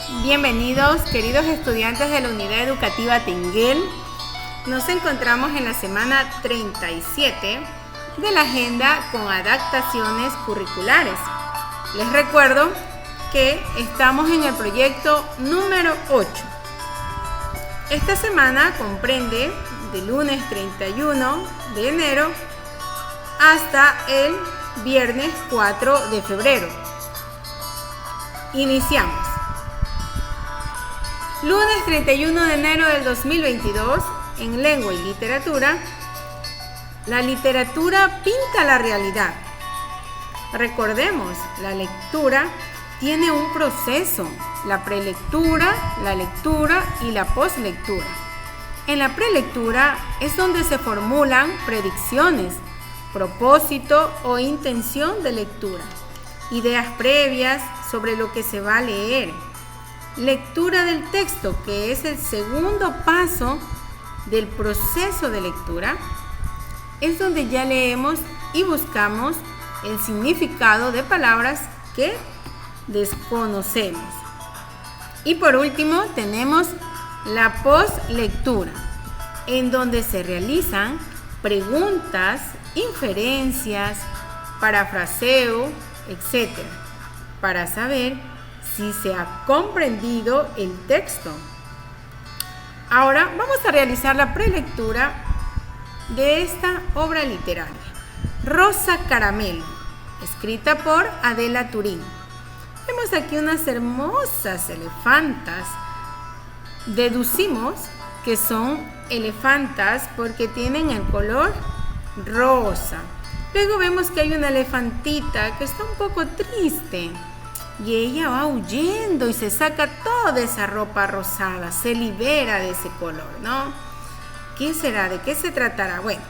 Bienvenidos, queridos estudiantes de la Unidad Educativa Tenguel. Nos encontramos en la semana 37 de la agenda con adaptaciones curriculares. Les recuerdo que estamos en el proyecto número 8. Esta semana comprende de lunes 31 de enero hasta el viernes 4 de febrero. Iniciamos. Lunes 31 de enero del 2022, en Lengua y Literatura, la literatura pinta la realidad. Recordemos, la lectura tiene un proceso, la prelectura, la lectura y la postlectura. En la prelectura es donde se formulan predicciones, propósito o intención de lectura, ideas previas sobre lo que se va a leer. Lectura del texto, que es el segundo paso del proceso de lectura, es donde ya leemos y buscamos el significado de palabras que desconocemos. Y por último tenemos la postlectura, en donde se realizan preguntas, inferencias, parafraseo, etc., para saber si se ha comprendido el texto. Ahora vamos a realizar la prelectura de esta obra literaria, Rosa Caramelo, escrita por Adela Turín. Vemos aquí unas hermosas elefantas. Deducimos que son elefantas porque tienen el color rosa. Luego vemos que hay una elefantita que está un poco triste. Y ella va huyendo y se saca toda esa ropa rosada, se libera de ese color, ¿no? ¿Qué será? ¿De qué se tratará? Bueno,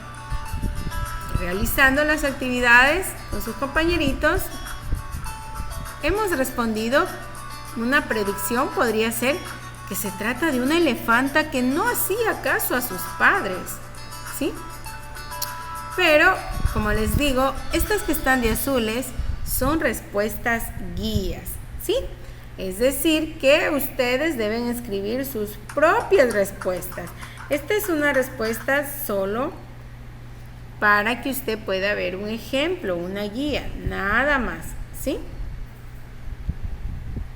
realizando las actividades con sus compañeritos, hemos respondido una predicción, podría ser que se trata de una elefanta que no hacía caso a sus padres, ¿sí? Pero, como les digo, estas que están de azules son respuestas guías, ¿sí? Es decir, que ustedes deben escribir sus propias respuestas. Esta es una respuesta solo para que usted pueda ver un ejemplo, una guía, nada más, ¿sí?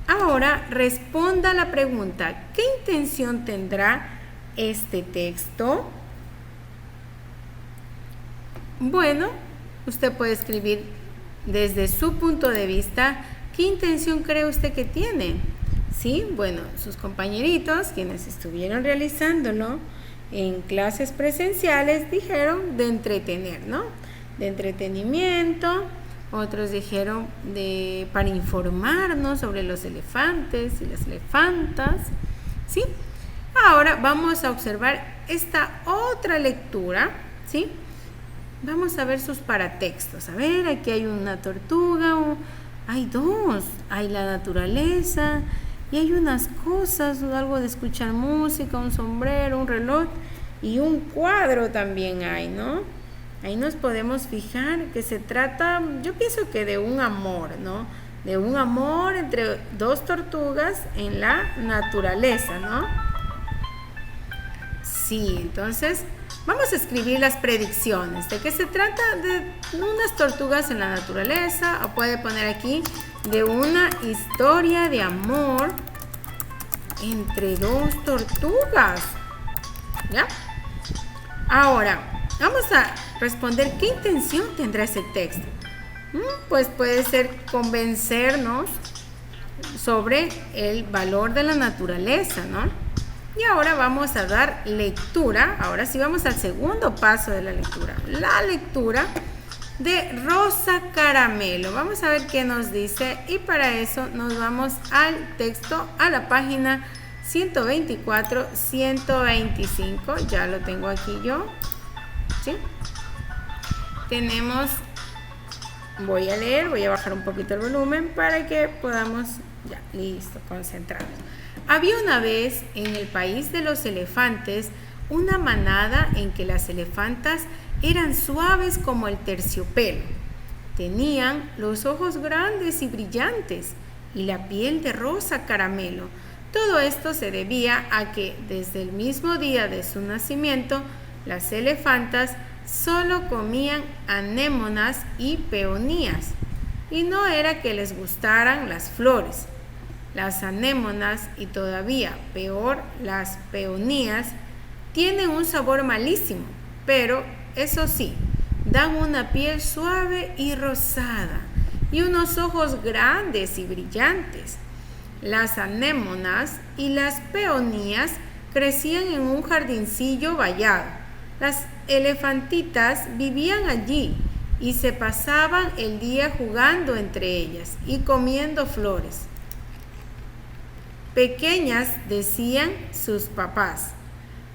Ahora responda la pregunta: ¿qué intención tendrá este texto? Bueno, usted puede escribir desde su punto de vista, ¿qué intención cree usted que tiene? Sí, bueno, sus compañeritos, quienes estuvieron realizándolo en clases presenciales, dijeron de entretener, ¿no? De entretenimiento. Otros dijeron para informarnos sobre los elefantes y las elefantas, ¿sí? Ahora vamos a observar esta otra lectura, ¿sí? Vamos a ver sus paratextos. A ver, aquí hay una tortuga, hay dos, hay la naturaleza y hay unas cosas, algo de escuchar música, un sombrero, un reloj y un cuadro también hay, ¿no? Ahí nos podemos fijar que se trata, yo pienso que de un amor, ¿no? De un amor entre dos tortugas en la naturaleza, ¿no? Sí, entonces vamos a escribir las predicciones. ¿De qué se trata? De unas tortugas en la naturaleza, o puede poner aquí de una historia de amor entre dos tortugas. ¿Ya? Ahora, vamos a responder qué intención tendrá ese texto. Pues puede ser convencernos sobre el valor de la naturaleza, ¿no? Y ahora vamos a dar lectura. Ahora sí vamos al segundo paso de la lectura. La lectura de Rosa Caramelo. Vamos a ver qué nos dice. Y para eso nos vamos al texto, a la página 124, 125. Ya lo tengo aquí yo. ¿Sí? Tenemos... Voy a leer, voy a bajar un poquito el volumen para que podamos... Ya, listo, concentrados. Había una vez en el país de los elefantes una manada en que las elefantas eran suaves como el terciopelo. Tenían los ojos grandes y brillantes y la piel de rosa caramelo, Todo esto se debía a que desde el mismo día de su nacimiento, las elefantas solo comían anémonas y peonías, y no era que les gustaran las flores. Las anémonas y todavía peor las peonías tienen un sabor malísimo, pero eso sí, dan una piel suave y rosada y unos ojos grandes y brillantes. Las anémonas y las peonías crecían en un jardincillo vallado. Las elefantitas vivían allí y se pasaban el día jugando entre ellas y comiendo flores. Pequeñas, decían sus papás,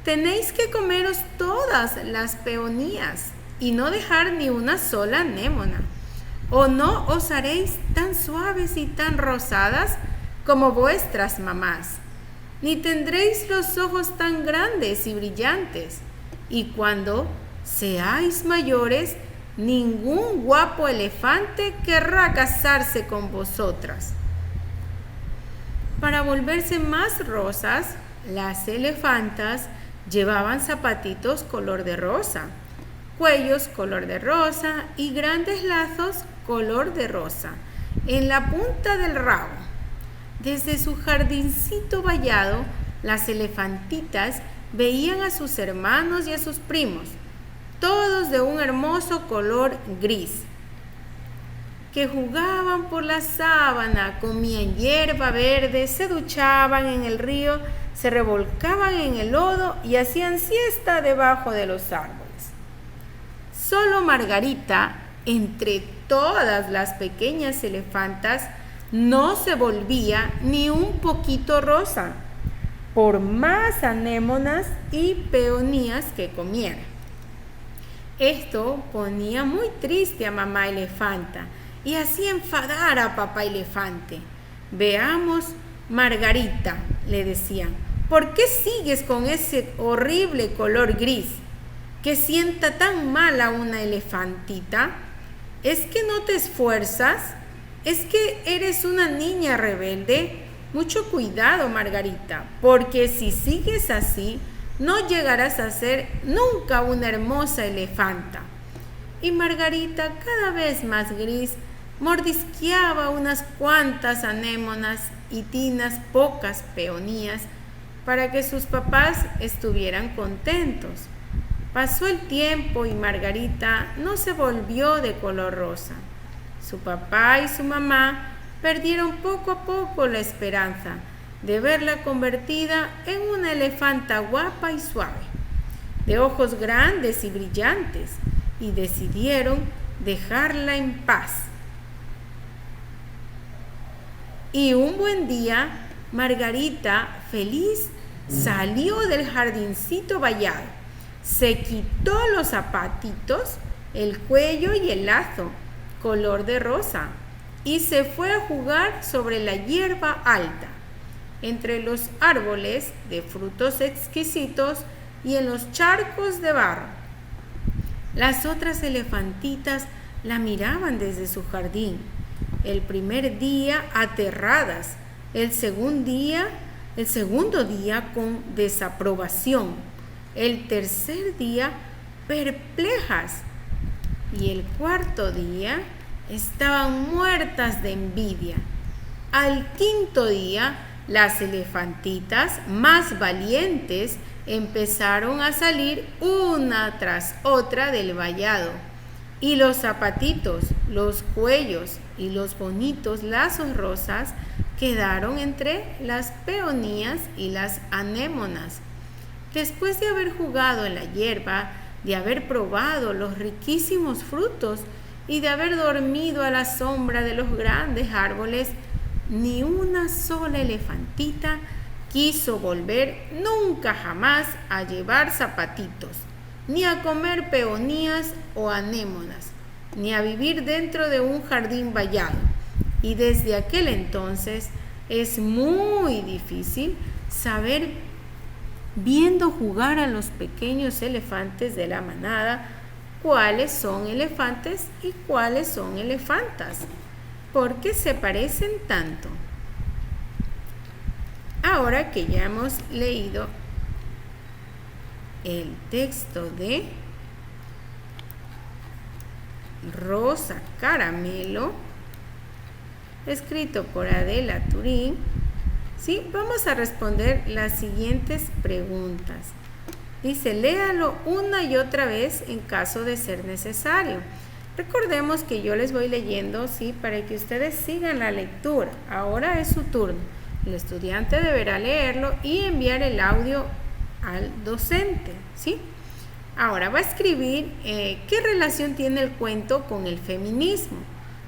tenéis que comeros todas las peonías y no dejar ni una sola anémona, o no os haréis tan suaves y tan rosadas como vuestras mamás, ni tendréis los ojos tan grandes y brillantes, y cuando seáis mayores, ningún guapo elefante querrá casarse con vosotras. Para volverse más rosas, las elefantas llevaban zapatitos color de rosa, cuellos color de rosa y grandes lazos color de rosa en la punta del rabo. Desde su jardincito vallado, las elefantitas veían a sus hermanos y a sus primos, todos de un hermoso color gris, que jugaban por la sábana, comían hierba verde, se duchaban en el río, se revolcaban en el lodo y hacían siesta debajo de los árboles. Solo Margarita, entre todas las pequeñas elefantas, no se volvía ni un poquito rosa, por más anémonas y peonías que comiera. Esto ponía muy triste a mamá elefanta y hacía enfadar a papá elefante. Veamos, Margarita, le decían, ¿por qué sigues con ese horrible color gris que sienta tan mal a una elefantita? ¿Es que no te esfuerzas? ¿Es que eres una niña rebelde? Mucho cuidado, Margarita, porque si sigues así, no llegarás a ser nunca una hermosa elefanta. Y Margarita, cada vez más gris, mordisqueaba unas cuantas anémonas y tinas pocas peonías para que sus papás estuvieran contentos. Pasó el tiempo y Margarita no se volvió de color rosa. Su papá y su mamá perdieron poco a poco la esperanza de verla convertida en una elefanta guapa y suave, de ojos grandes y brillantes, y decidieron dejarla en paz. Y un buen día, Margarita, feliz, salió del jardincito vallado, se quitó los zapatitos, el cuello y el lazo, color de rosa, y se fue a jugar sobre la hierba alta, entre los árboles de frutos exquisitos y en los charcos de barro. Las otras elefantitas la miraban desde su jardín. El primer día aterradas, el segundo día con desaprobación, el tercer día perplejas y el cuarto día estaban muertas de envidia. Al quinto día, las elefantitas más valientes empezaron a salir una tras otra del vallado, y los zapatitos, los cuellos y los bonitos lazos rosas quedaron entre las peonías y las anémonas. Después de haber jugado en la hierba, de haber probado los riquísimos frutos y de haber dormido a la sombra de los grandes árboles, ni una sola elefantita quiso volver nunca jamás a llevar zapatitos, ni a comer peonías o anémonas, ni a vivir dentro de un jardín vallado. Y desde aquel entonces es muy difícil saber, viendo jugar a los pequeños elefantes de la manada, cuáles son elefantes y cuáles son elefantas. ¿Por qué se parecen tanto? Ahora que ya hemos leído el texto de Rosa Caramelo, escrito por Adela Turín, ¿sí? Vamos a responder las siguientes preguntas. Dice, léalo una y otra vez en caso de ser necesario. Recordemos que yo les voy leyendo, ¿sí? Para que ustedes sigan la lectura. Ahora es su turno. El estudiante deberá leerlo y enviar el audio al docente, ¿sí? Ahora va a escribir qué relación tiene el cuento con el feminismo.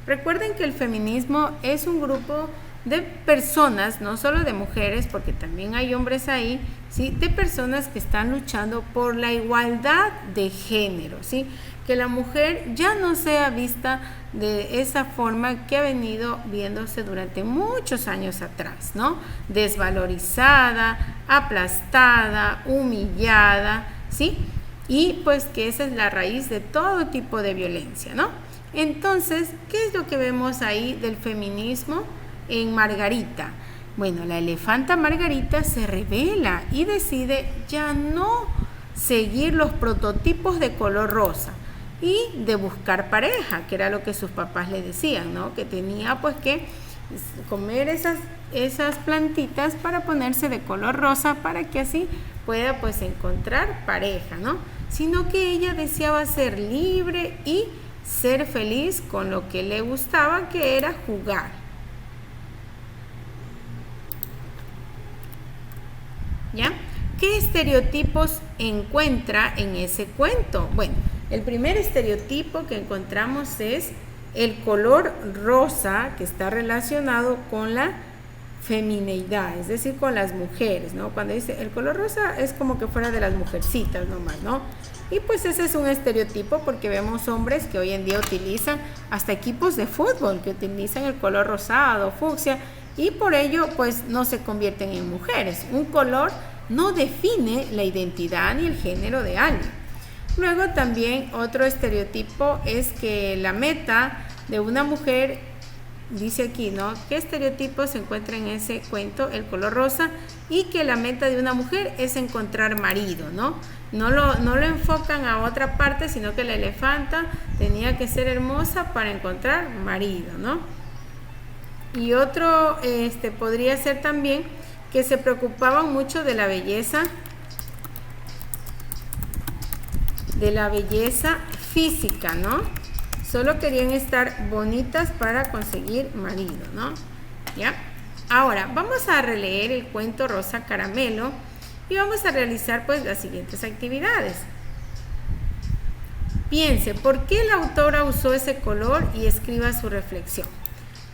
Recuerden que el feminismo es un grupo de personas, no solo de mujeres, porque también hay hombres ahí, ¿sí? De personas que están luchando por la igualdad de género, ¿sí? Que la mujer ya no sea vista de esa forma que ha venido viéndose durante muchos años atrás, ¿no? Desvalorizada, aplastada, humillada, ¿sí? Y pues que esa es la raíz de todo tipo de violencia, ¿no? Entonces, ¿qué es lo que vemos ahí del feminismo en Margarita? Bueno, la elefanta Margarita se rebela y decide ya no seguir los prototipos de color rosa y de buscar pareja, que era lo que sus papás le decían, ¿no? Que tenía pues que comer esas plantitas para ponerse de color rosa para que así pueda pues encontrar pareja, ¿no? Sino que ella deseaba ser libre y ser feliz con lo que le gustaba, que era jugar. ¿Ya? ¿Qué estereotipos encuentra en ese cuento? Bueno, el primer estereotipo que encontramos es el color rosa, que está relacionado con la femineidad, es decir, con las mujeres, ¿no? Cuando dice el color rosa es como que fuera de las mujercitas nomás, ¿no? Y pues ese es un estereotipo porque vemos hombres que hoy en día utilizan hasta equipos de fútbol que utilizan el color rosado, fucsia, y por ello pues no se convierten en mujeres. Un color no define la identidad ni el género de alguien. Luego también otro estereotipo es que la meta de una mujer, dice aquí, ¿no? ¿Qué estereotipo se encuentra en ese cuento? El color rosa, y que la meta de una mujer es encontrar marido, ¿no? No lo enfocan a otra parte, sino que la elefanta tenía que ser hermosa para encontrar marido, ¿no? Y otro podría ser también que se preocupaban mucho de la belleza física, ¿no? Solo querían estar bonitas para conseguir marido, ¿no? ¿Ya? Ahora, vamos a releer el cuento Rosa Caramelo y vamos a realizar pues las siguientes actividades. Piense, ¿por qué la autora usó ese color? Y escriba su reflexión.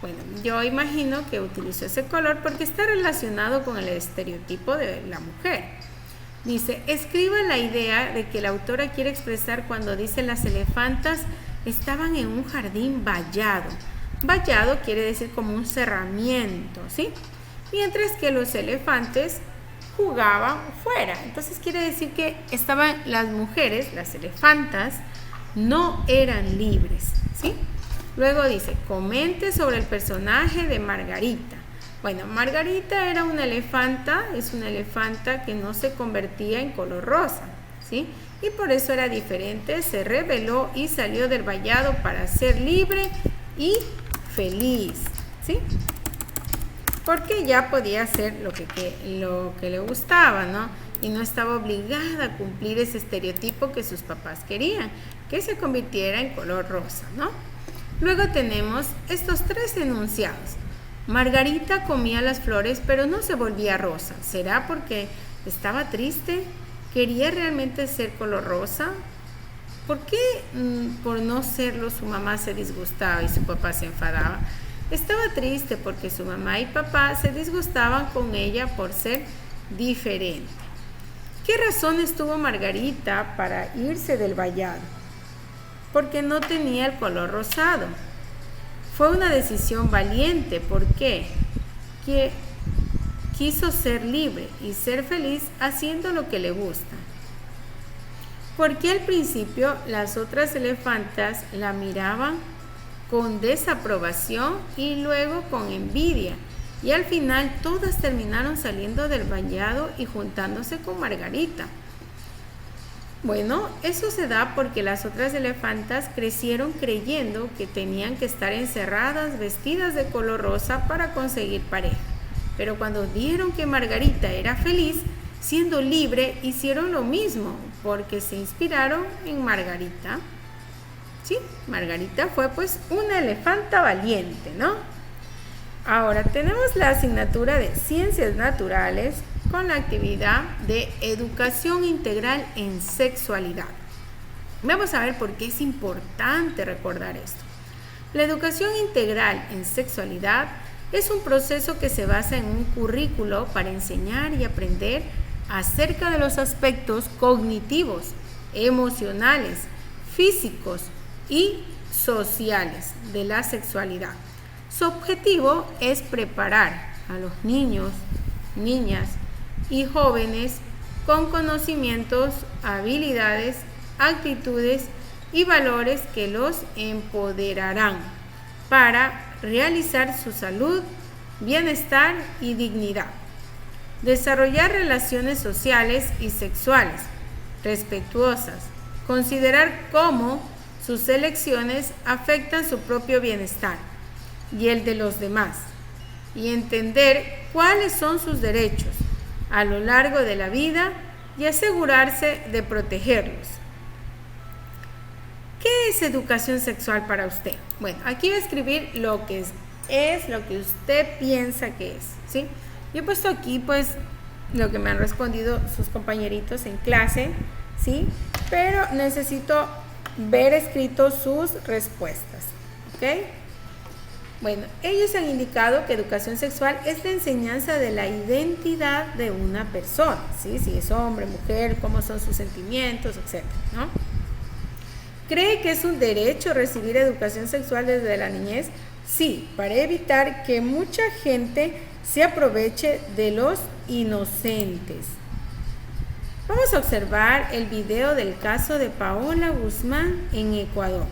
Bueno, yo imagino que utilizó ese color porque está relacionado con el estereotipo de la mujer. Dice, escriba la idea de que la autora quiere expresar cuando dice las elefantas estaban en un jardín vallado. Vallado quiere decir como un cerramiento, ¿sí? Mientras que los elefantes jugaban fuera. Entonces quiere decir que estaban las mujeres, las elefantas, no eran libres, ¿sí? Luego dice, comente sobre el personaje de Margarita. Bueno, Margarita era una elefanta, es una elefanta que no se convertía en color rosa, ¿sí? Y por eso era diferente, se rebeló y salió del vallado para ser libre y feliz, ¿sí? Porque ya podía hacer lo que le gustaba, ¿no? Y no estaba obligada a cumplir ese estereotipo que sus papás querían, que se convirtiera en color rosa, ¿no? Luego tenemos estos tres enunciados. Margarita comía las flores, pero no se volvía rosa. ¿Será porque estaba triste? ¿Quería realmente ser color rosa? ¿Por qué por no serlo su mamá se disgustaba y su papá se enfadaba? Estaba triste porque su mamá y papá se disgustaban con ella por ser diferente. ¿Qué razones tuvo Margarita para irse del vallado? Porque no tenía el color rosado. Fue una decisión valiente. ¿Por qué? Que quiso ser libre y ser feliz haciendo lo que le gusta. Porque al principio las otras elefantas la miraban con desaprobación y luego con envidia, y al final todas terminaron saliendo del vallado y juntándose con Margarita. Bueno, eso se da porque las otras elefantas crecieron creyendo que tenían que estar encerradas, vestidas de color rosa para conseguir pareja. Pero cuando vieron que Margarita era feliz, siendo libre, hicieron lo mismo, porque se inspiraron en Margarita. Sí, Margarita fue pues una elefanta valiente, ¿no? Ahora tenemos la asignatura de Ciencias Naturales con la actividad de Educación Integral en Sexualidad. Vamos a ver por qué es importante recordar esto. La educación integral en sexualidad es un proceso que se basa en un currículo para enseñar y aprender acerca de los aspectos cognitivos, emocionales, físicos y sociales de la sexualidad. Su objetivo es preparar a los niños, niñas y jóvenes con conocimientos, habilidades, actitudes y valores que los empoderarán para realizar su salud, bienestar y dignidad. Desarrollar relaciones sociales y sexuales respetuosas, considerar cómo sus elecciones afectan su propio bienestar y el de los demás, y entender cuáles son sus derechos a lo largo de la vida y asegurarse de protegerlos. ¿Qué es educación sexual para usted? Bueno, aquí voy a escribir lo que es lo que usted piensa que es, ¿sí? Yo he puesto aquí pues lo que me han respondido sus compañeritos en clase, ¿sí? Pero necesito ver escrito sus respuestas, ¿ok? Bueno, ellos han indicado que educación sexual es la enseñanza de la identidad de una persona, ¿sí? Si es hombre, mujer, cómo son sus sentimientos, etc., ¿no? ¿Cree que es un derecho recibir educación sexual desde la niñez? Sí, para evitar que mucha gente se aproveche de los inocentes. Vamos a observar el video del caso de Paola Guzmán en Ecuador.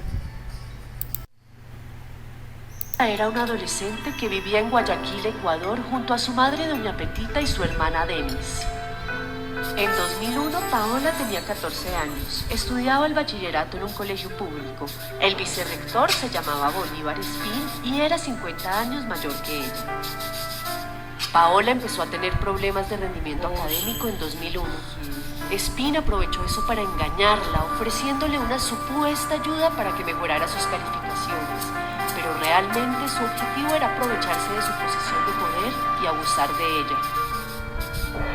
Era una adolescente que vivía en Guayaquil, Ecuador, junto a su madre Doña Petita y su hermana Denis. En 2001, Paola tenía 14 años, estudiaba el bachillerato en un colegio público. El vicerrector se llamaba Bolívar Espín y era 50 años mayor que ella. Paola empezó a tener problemas de rendimiento académico en 2001. Espín aprovechó eso para engañarla, ofreciéndole una supuesta ayuda para que mejorara sus calificaciones, pero realmente su objetivo era aprovecharse de su posición de poder y abusar de ella.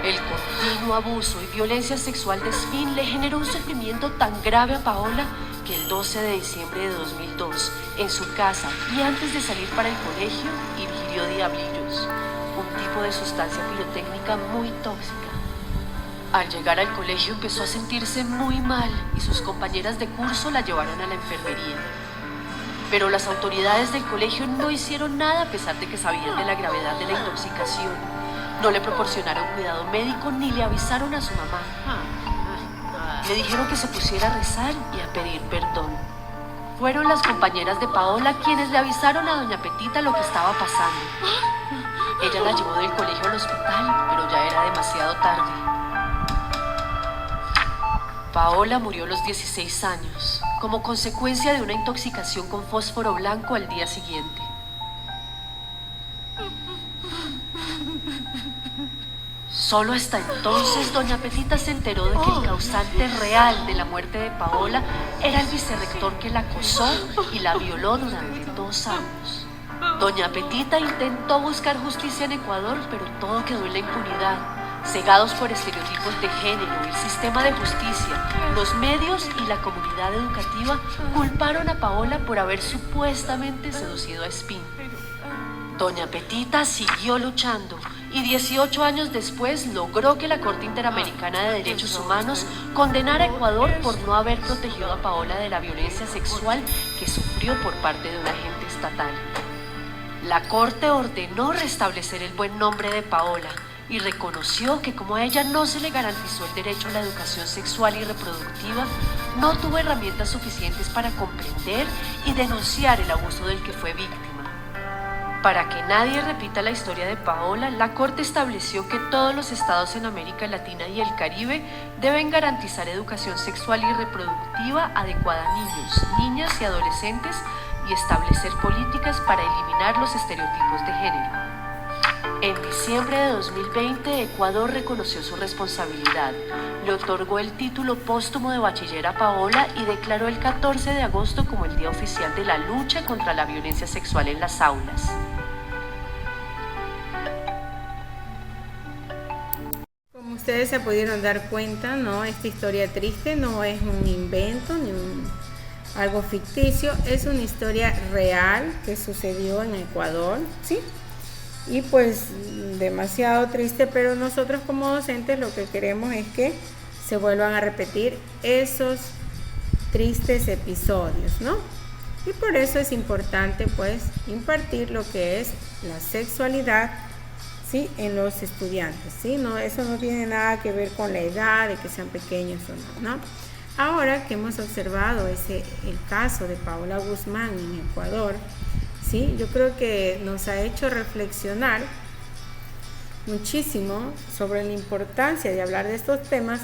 El continuo abuso y violencia sexual de Espín le generó un sufrimiento tan grave a Paola que el 12 de diciembre de 2002, en su casa y antes de salir para el colegio, ingirió diablillos, un tipo de sustancia pirotécnica muy tóxica. Al llegar al colegio empezó a sentirse muy mal y sus compañeras de curso la llevaron a la enfermería. Pero las autoridades del colegio no hicieron nada a pesar de que sabían de la gravedad de la intoxicación. No le proporcionaron cuidado médico ni le avisaron a su mamá. Le dijeron que se pusiera a rezar y a pedir perdón. Fueron las compañeras de Paola quienes le avisaron a Doña Petita lo que estaba pasando. Ella la llevó del colegio al hospital, pero ya era demasiado tarde. Paola murió a los 16 años, como consecuencia de una intoxicación con fósforo blanco al día siguiente. Solo hasta entonces Doña Petita se enteró de que el causante real de la muerte de Paola era el vicerrector que la acosó y la violó durante 2 años. Doña Petita intentó buscar justicia en Ecuador, pero todo quedó en la impunidad. Cegados por estereotipos de género, el sistema de justicia, los medios y la comunidad educativa culparon a Paola por haber supuestamente seducido a Espín. Doña Petita siguió luchando y 18 años después logró que la Corte Interamericana de Derechos Humanos condenara a Ecuador por no haber protegido a Paola de la violencia sexual que sufrió por parte de un agente estatal. La Corte ordenó restablecer el buen nombre de Paola y reconoció que como a ella no se le garantizó el derecho a la educación sexual y reproductiva, no tuvo herramientas suficientes para comprender y denunciar el abuso del que fue víctima. Para que nadie repita la historia de Paola, la Corte estableció que todos los estados en América Latina y el Caribe deben garantizar educación sexual y reproductiva adecuada a niños, niñas y adolescentes y establecer políticas para eliminar los estereotipos de género. En diciembre de 2020, Ecuador reconoció su responsabilidad, le otorgó el título póstumo de bachiller a Paola y declaró el 14 de agosto como el Día Oficial de la Lucha contra la Violencia Sexual en las Aulas. Como ustedes se pudieron dar cuenta, ¿no? Esta historia triste no es un invento ni algo ficticio, es una historia real que sucedió en Ecuador, ¿sí? Y pues demasiado triste, pero nosotros como docentes lo que queremos es que se vuelvan a repetir esos tristes episodios, ¿no? Y por eso es importante pues impartir lo que es la sexualidad, ¿sí? En los estudiantes, ¿sí? No, eso no tiene nada que ver con la edad, de que sean pequeños o no, ¿no? Ahora que hemos observado el caso de Paola Guzmán en Ecuador, ¿sí? Yo creo que nos ha hecho reflexionar muchísimo sobre la importancia de hablar de estos temas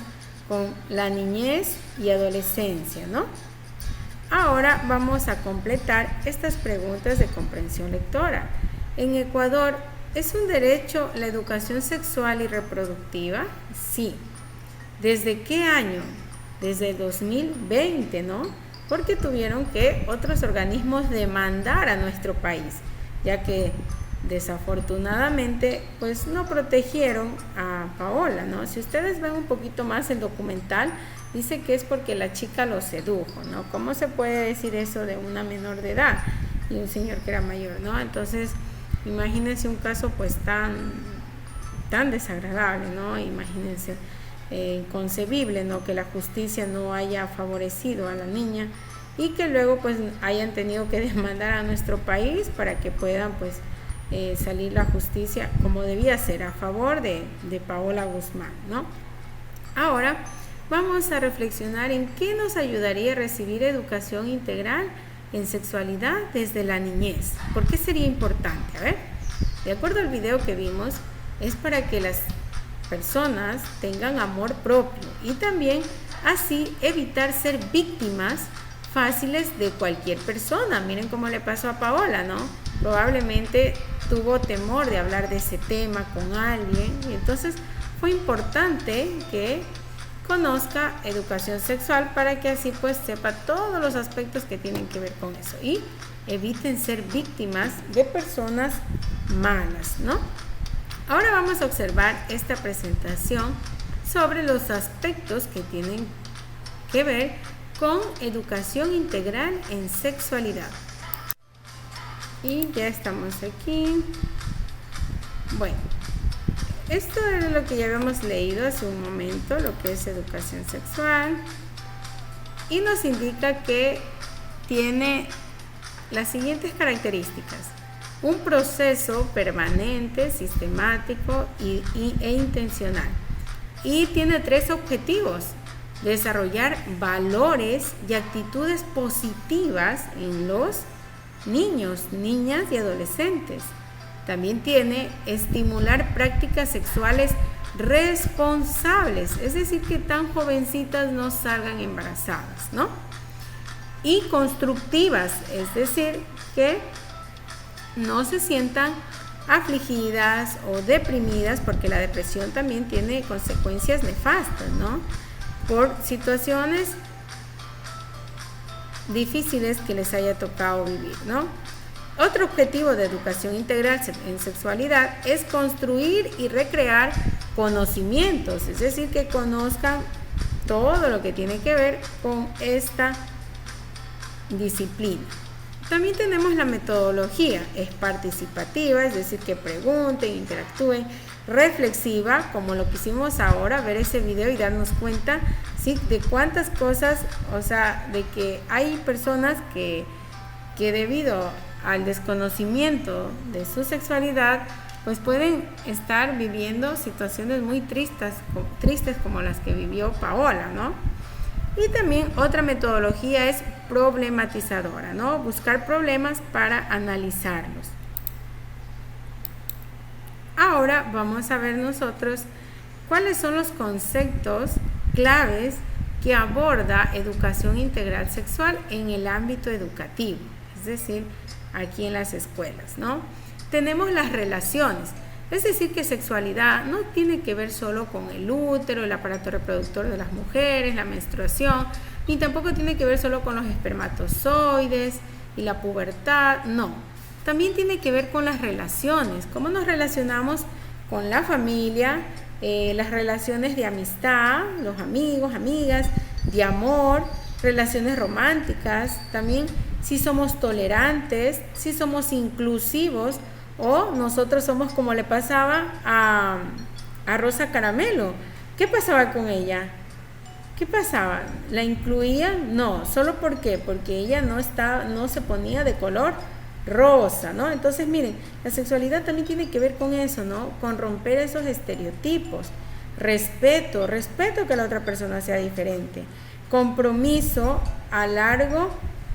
con la niñez y adolescencia, ¿no? Ahora vamos a completar estas preguntas de comprensión lectora. En Ecuador, ¿es un derecho la educación sexual y reproductiva? Sí. ¿Desde qué año? Desde 2020, ¿no? Porque tuvieron que otros organismos demandar a nuestro país, ya que desafortunadamente pues no protegieron a Paola, ¿no? Si ustedes ven un poquito más el documental, dice que es porque la chica lo sedujo, ¿no? ¿Cómo se puede decir eso de una menor de edad y un señor que era mayor, ¿no? Entonces, imagínense un caso pues tan desagradable, ¿no? Imagínense. Inconcebible, ¿no? Que la justicia no haya favorecido a la niña y que luego pues hayan tenido que demandar a nuestro país para que puedan pues salir la justicia como debía ser a favor de Paola Guzmán, ¿no? Ahora vamos a reflexionar en qué nos ayudaría a recibir educación integral en sexualidad desde la niñez. ¿Por qué sería importante? A ver, de acuerdo al video que vimos, es para que las personas tengan amor propio y también así evitar ser víctimas fáciles de cualquier persona. Miren cómo le pasó a Paola, ¿no? Probablemente tuvo temor de hablar de ese tema con alguien y entonces fue importante que conozca educación sexual para que así pues sepa todos los aspectos que tienen que ver con eso y eviten ser víctimas de personas malas, ¿no? Ahora vamos a observar esta presentación sobre los aspectos que tienen que ver con educación integral en sexualidad. Y ya estamos aquí. Bueno, esto es lo que ya habíamos leído hace un momento, lo que es educación sexual. Y nos indica que tiene las siguientes características. Un proceso permanente, sistemático e intencional. Y tiene 3 objetivos: desarrollar valores y actitudes positivas en los niños, niñas y adolescentes. También tiene estimular prácticas sexuales responsables, es decir, que tan jovencitas no salgan embarazadas, ¿no? Y constructivas, es decir, que no se sientan afligidas o deprimidas, porque la depresión también tiene consecuencias nefastas, ¿no? Por situaciones difíciles que les haya tocado vivir, ¿no? Otro objetivo de educación integral en sexualidad es construir y recrear conocimientos, es decir, que conozcan todo lo que tiene que ver con esta disciplina. También tenemos la metodología, es participativa, es decir, que pregunten, interactúen, reflexiva, como lo que hicimos ahora, ver ese video y darnos cuenta, ¿sí?, de cuántas cosas, o sea, de que hay personas que debido al desconocimiento de su sexualidad, pues pueden estar viviendo situaciones muy tristes como las que vivió Paola, ¿no? Y también otra metodología es problematizadora, ¿no? Buscar problemas para analizarlos. Ahora vamos a ver nosotros cuáles son los conceptos claves que aborda educación integral sexual en el ámbito educativo, es decir, aquí en las escuelas, ¿no? Tenemos las relaciones, es decir, que sexualidad no tiene que ver solo con el útero, el aparato reproductor de las mujeres, la menstruación, ni tampoco tiene que ver solo con los espermatozoides y la pubertad, no. También tiene que ver con las relaciones, cómo nos relacionamos con la familia, las relaciones de amistad, los amigos, amigas, de amor, relaciones románticas, también si somos tolerantes, si somos inclusivos o nosotros somos como le pasaba a Rosa Caramelo. ¿Qué pasaba con ella? ¿Qué pasaba? ¿La incluían? No, ¿solo por qué? Porque ella no se ponía de color rosa, ¿no? Entonces, miren, la sexualidad también tiene que ver con eso, ¿no? Con romper esos estereotipos. Respeto que la otra persona sea diferente. Compromiso a largo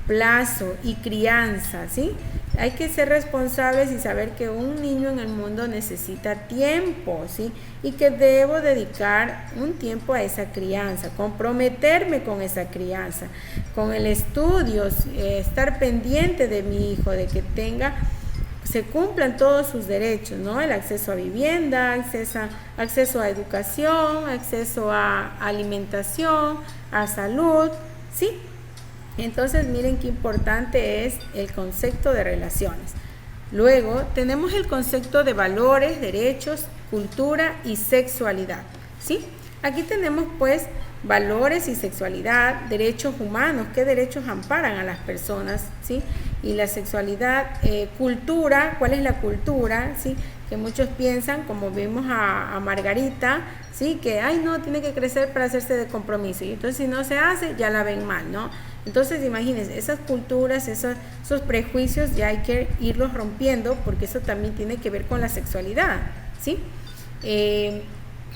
plazo y crianza, ¿sí? Hay que ser responsables y saber que un niño en el mundo necesita tiempo, ¿sí? Y que debo dedicar un tiempo a esa crianza, comprometerme con esa crianza, con el estudio, estar pendiente de mi hijo, de que se cumplan todos sus derechos, ¿no? El acceso a vivienda, acceso a educación, acceso a alimentación, a salud, ¿sí? Entonces, miren qué importante es el concepto de relaciones. Luego, tenemos el concepto de valores, derechos, cultura y sexualidad, ¿sí? Aquí tenemos, pues, valores y sexualidad, derechos humanos, qué derechos amparan a las personas, ¿sí? Y la sexualidad, cultura, ¿cuál es la cultura? ¿Sí? Que muchos piensan, como vimos a Margarita, ¿sí? Que, ay, no, tiene que crecer para hacerse de compromiso. Y entonces, si no se hace, ya la ven mal, ¿no? Entonces, imagínense, esas culturas, esos prejuicios ya hay que irlos rompiendo, porque eso también tiene que ver con la sexualidad, ¿sí?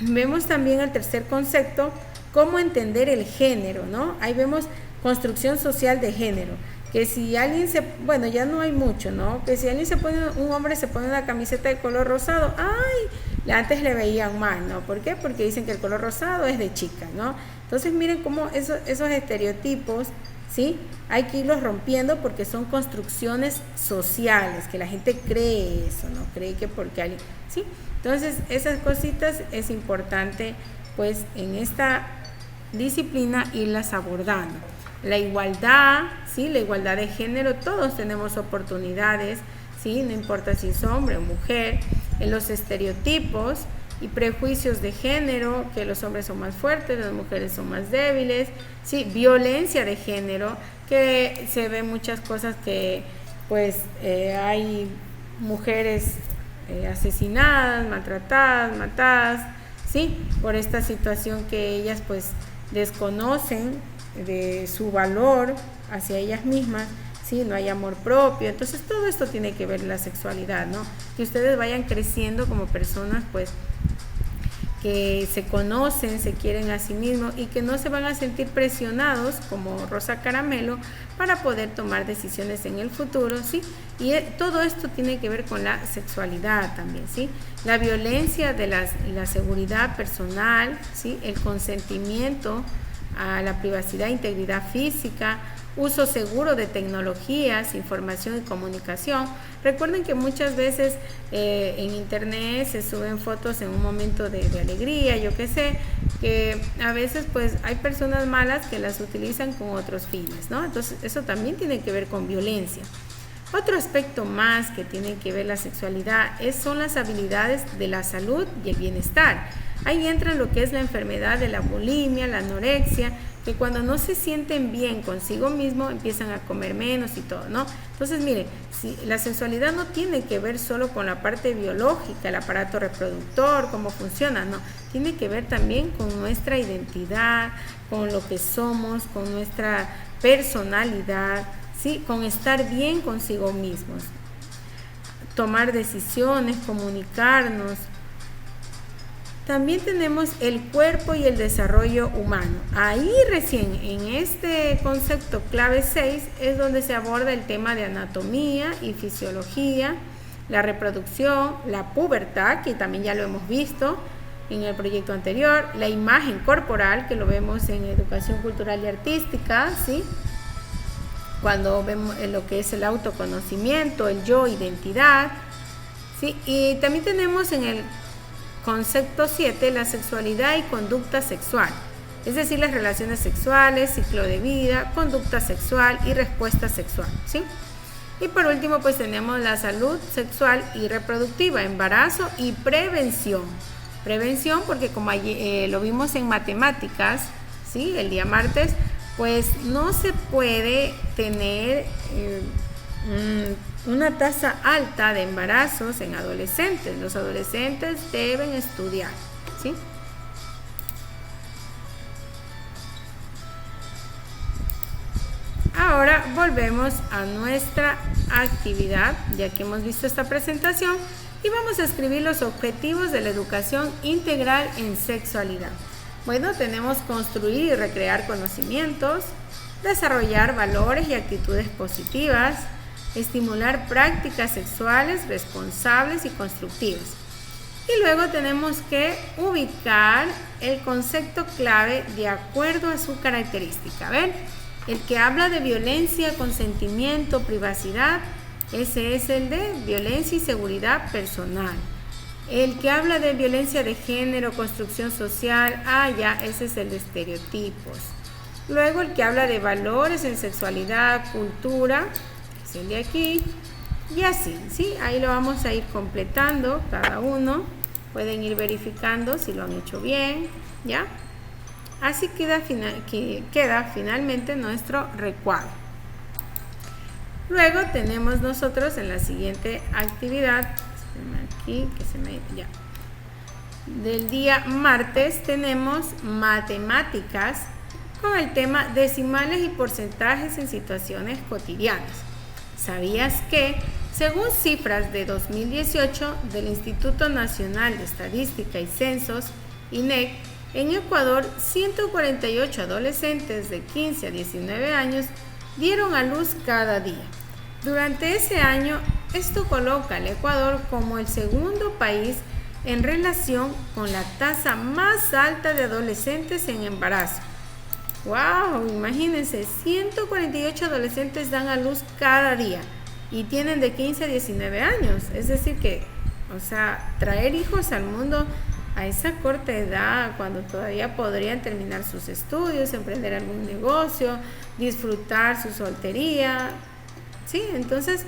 Vemos también el tercer concepto, cómo entender el género, ¿no? Ahí vemos construcción social de género, que si alguien bueno, ya no hay mucho, ¿no? Que si alguien un hombre se pone una camiseta de color rosado, ¡ay! Antes le veían mal, ¿no? ¿Por qué? Porque dicen que el color rosado es de chica, ¿no? Entonces miren cómo esos estereotipos, ¿sí? Hay que irlos rompiendo porque son construcciones sociales, que la gente cree eso, ¿no? Cree que porque alguien, ¿sí? Entonces esas cositas es importante, pues, en esta disciplina irlas abordando. La igualdad, ¿sí? La igualdad de género, todos tenemos oportunidades, ¿sí? No importa si es hombre o mujer. En los estereotipos y prejuicios de género, que los hombres son más fuertes, las mujeres son más débiles, ¿sí? Violencia de género, que se ven muchas cosas que, pues, hay mujeres asesinadas, maltratadas, matadas, ¿sí? Por esta situación que ellas, pues, desconocen de su valor hacia ellas mismas, ¿sí? No hay amor propio. Entonces todo esto tiene que ver la sexualidad, ¿no? Que ustedes vayan creciendo como personas, pues, que se conocen, se quieren a sí mismos y que no se van a sentir presionados como Rosa Caramelo para poder tomar decisiones en el futuro, ¿sí? Y todo esto tiene que ver con la sexualidad también, ¿sí? La violencia de la seguridad personal, ¿sí? El consentimiento a la privacidad e integridad física, uso seguro de tecnologías, información y comunicación. Recuerden que muchas veces en internet se suben fotos en un momento de alegría, yo qué sé, que a veces, pues, hay personas malas que las utilizan con otros fines, ¿no? Entonces eso también tiene que ver con violencia. Otro aspecto más que tiene que ver la sexualidad son las habilidades de la salud y el bienestar. Ahí entra lo que es la enfermedad de la bulimia, la anorexia, que cuando no se sienten bien consigo mismo empiezan a comer menos y todo, ¿no? Entonces, miren, si la sexualidad no tiene que ver solo con la parte biológica, el aparato reproductor, cómo funciona, no, tiene que ver también con nuestra identidad, con lo que somos, con nuestra personalidad, ¿sí? Con estar bien consigo mismos, tomar decisiones, comunicarnos. También tenemos el cuerpo y el desarrollo humano. Ahí recién, en este concepto clave 6, es donde se aborda el tema de anatomía y fisiología, la reproducción, la pubertad, que también ya lo hemos visto en el proyecto anterior, la imagen corporal, que lo vemos en educación cultural y artística, ¿sí? Cuando vemos lo que es el autoconocimiento, el yo, identidad, ¿sí? Y también tenemos en el concepto 7 la sexualidad y conducta sexual, es decir, las relaciones sexuales, ciclo de vida, conducta sexual y respuesta sexual, ¿sí? Y por último, pues tenemos la salud sexual y reproductiva, embarazo y prevención. Prevención porque como lo vimos en matemáticas, ¿sí? El día martes, pues no se puede tener una tasa alta de embarazos en adolescentes. Los adolescentes deben estudiar, ¿sí? Ahora volvemos a nuestra actividad, ya que hemos visto esta presentación, y vamos a escribir los objetivos de la educación integral en sexualidad. Bueno, tenemos construir y recrear conocimientos, desarrollar valores y actitudes positivas, estimular prácticas sexuales responsables y constructivas. Y luego tenemos que ubicar el concepto clave de acuerdo a su característica. A ver, el que habla de violencia, consentimiento, privacidad, ese es el de violencia y seguridad personal. El que habla de violencia de género, construcción social, ese es el de estereotipos. Luego el que habla de valores en sexualidad, cultura, es el de aquí, y así, ¿sí? Ahí lo vamos a ir completando cada uno. Pueden ir verificando si lo han hecho bien, ¿ya? Así queda finalmente nuestro recuadro. Luego tenemos nosotros en la siguiente actividad, del día martes, tenemos matemáticas con el tema decimales y porcentajes en situaciones cotidianas. ¿Sabías que, según cifras de 2018 del Instituto Nacional de Estadística y Censos, INEC, en Ecuador, 148 adolescentes de 15 a 19 años dieron a luz cada día? Durante ese año, esto coloca al Ecuador como el segundo país en relación con la tasa más alta de adolescentes en embarazo. ¡Wow! Imagínense, 148 adolescentes dan a luz cada día y tienen de 15 a 19 años. Es decir que, traer hijos al mundo a esa corta edad, cuando todavía podrían terminar sus estudios, emprender algún negocio, disfrutar su soltería, ¿sí? Entonces,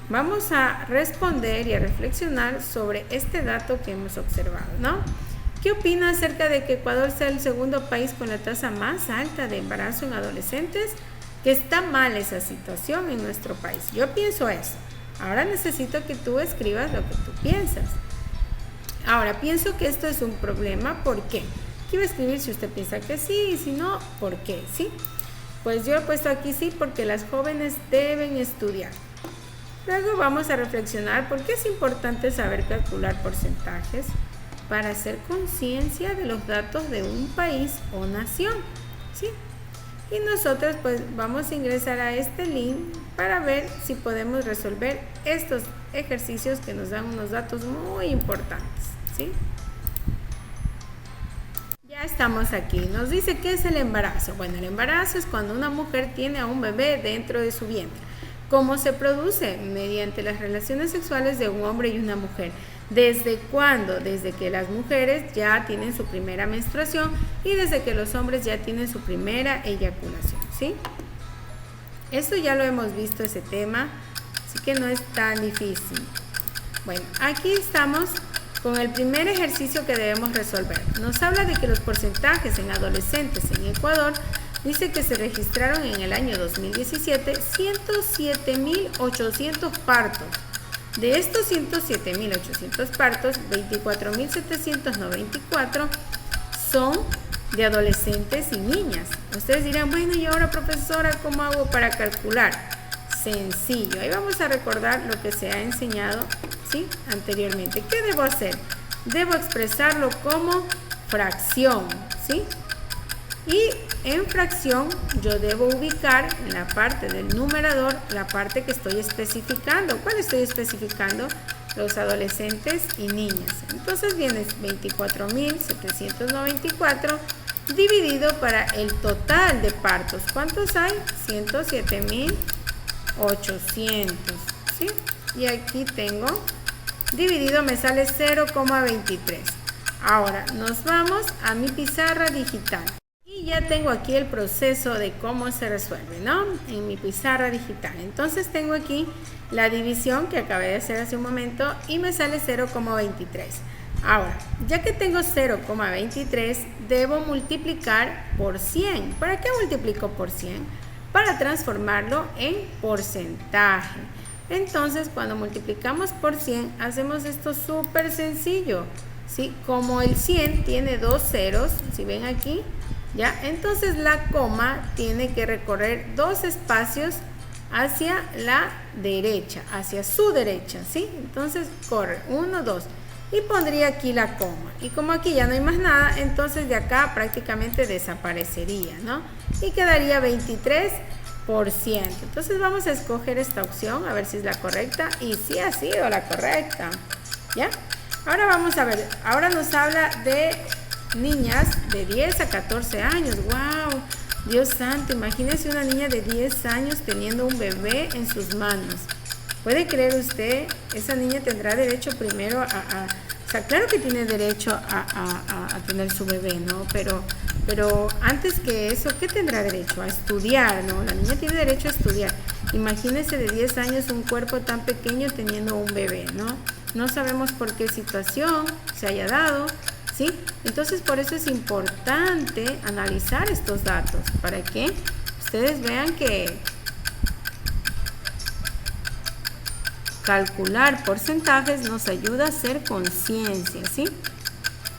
vamos a responder y a reflexionar sobre este dato que hemos observado, ¿no? ¿Qué opina acerca de que Ecuador sea el segundo país con la tasa más alta de embarazo en adolescentes? Que está mal esa situación en nuestro país. Yo pienso eso. Ahora necesito que tú escribas lo que tú piensas. Ahora, pienso que esto es un problema. ¿Por qué? Quiero escribir si usted piensa que sí y si no, ¿por qué? ¿Sí? Pues yo he puesto aquí sí porque las jóvenes deben estudiar. Luego vamos a reflexionar por qué es importante saber calcular porcentajes para hacer conciencia de los datos de un país o nación, ¿sí? Y nosotros pues vamos a ingresar a este link para ver si podemos resolver estos ejercicios que nos dan unos datos muy importantes, ¿sí? Ya estamos aquí. Nos dice ¿qué es el embarazo? Bueno, el embarazo es cuando una mujer tiene a un bebé dentro de su vientre. ¿Cómo se produce? Mediante las relaciones sexuales de un hombre y una mujer. ¿Desde cuándo? Desde que las mujeres ya tienen su primera menstruación y desde que los hombres ya tienen su primera eyaculación, ¿sí? Esto ya lo hemos visto, ese tema, así que no es tan difícil. Bueno, aquí estamos con el primer ejercicio que debemos resolver. Nos habla de que los porcentajes en adolescentes en Ecuador dice que se registraron en el año 2017 107.800 partos. De estos 107.800 partos, 24.794 son de adolescentes y niñas. Ustedes dirán, bueno, y ahora profesora, ¿cómo hago para calcular? Sencillo, ahí vamos a recordar lo que se ha enseñado, ¿sí? Anteriormente. ¿Qué debo hacer? Debo expresarlo como fracción, ¿sí? Y en fracción yo debo ubicar en la parte del numerador la parte que estoy especificando. ¿Cuál estoy especificando? Los adolescentes y niñas. Entonces viene 24.794 dividido para el total de partos. ¿Cuántos hay? 107.800. ¿Sí? Y aquí tengo dividido, me sale 0,23. Ahora nos vamos a mi pizarra digital. Y ya tengo aquí el proceso de cómo se resuelve, ¿no? En mi pizarra digital. Entonces tengo aquí la división que acabé de hacer hace un momento y me sale 0,23. Ahora, ya que tengo 0,23, debo multiplicar por 100. ¿Para qué multiplico por 100? Para transformarlo en porcentaje. Entonces, cuando multiplicamos por 100, hacemos esto súper sencillo, ¿sí? Como el 100 tiene dos ceros, si ven aquí, ¿ya? Entonces la coma tiene que recorrer dos espacios hacia la derecha, hacia su derecha, ¿sí? Entonces corre 1, 2 y pondría aquí la coma. Y como aquí ya no hay más nada, entonces de acá prácticamente desaparecería, ¿no? Y quedaría 23%. Entonces vamos a escoger esta opción a ver si es la correcta, y sí ha sido la correcta, ¿ya? Ahora vamos a ver, ahora nos habla de niñas de 10 a 14 años. ¡Wow! Dios santo, imagínese una niña de 10 años teniendo un bebé en sus manos. ¿Puede creer usted? Esa niña tendrá derecho primero o sea, claro que tiene derecho a tener su bebé, ¿no? Pero antes que eso, ¿qué tendrá derecho? A estudiar, ¿no? La niña tiene derecho a estudiar. Imagínese de 10 años un cuerpo tan pequeño teniendo un bebé, ¿no? No sabemos por qué situación se haya dado, ¿sí? Entonces, por eso es importante analizar estos datos, para que ustedes vean que calcular porcentajes nos ayuda a hacer conciencia, ¿sí?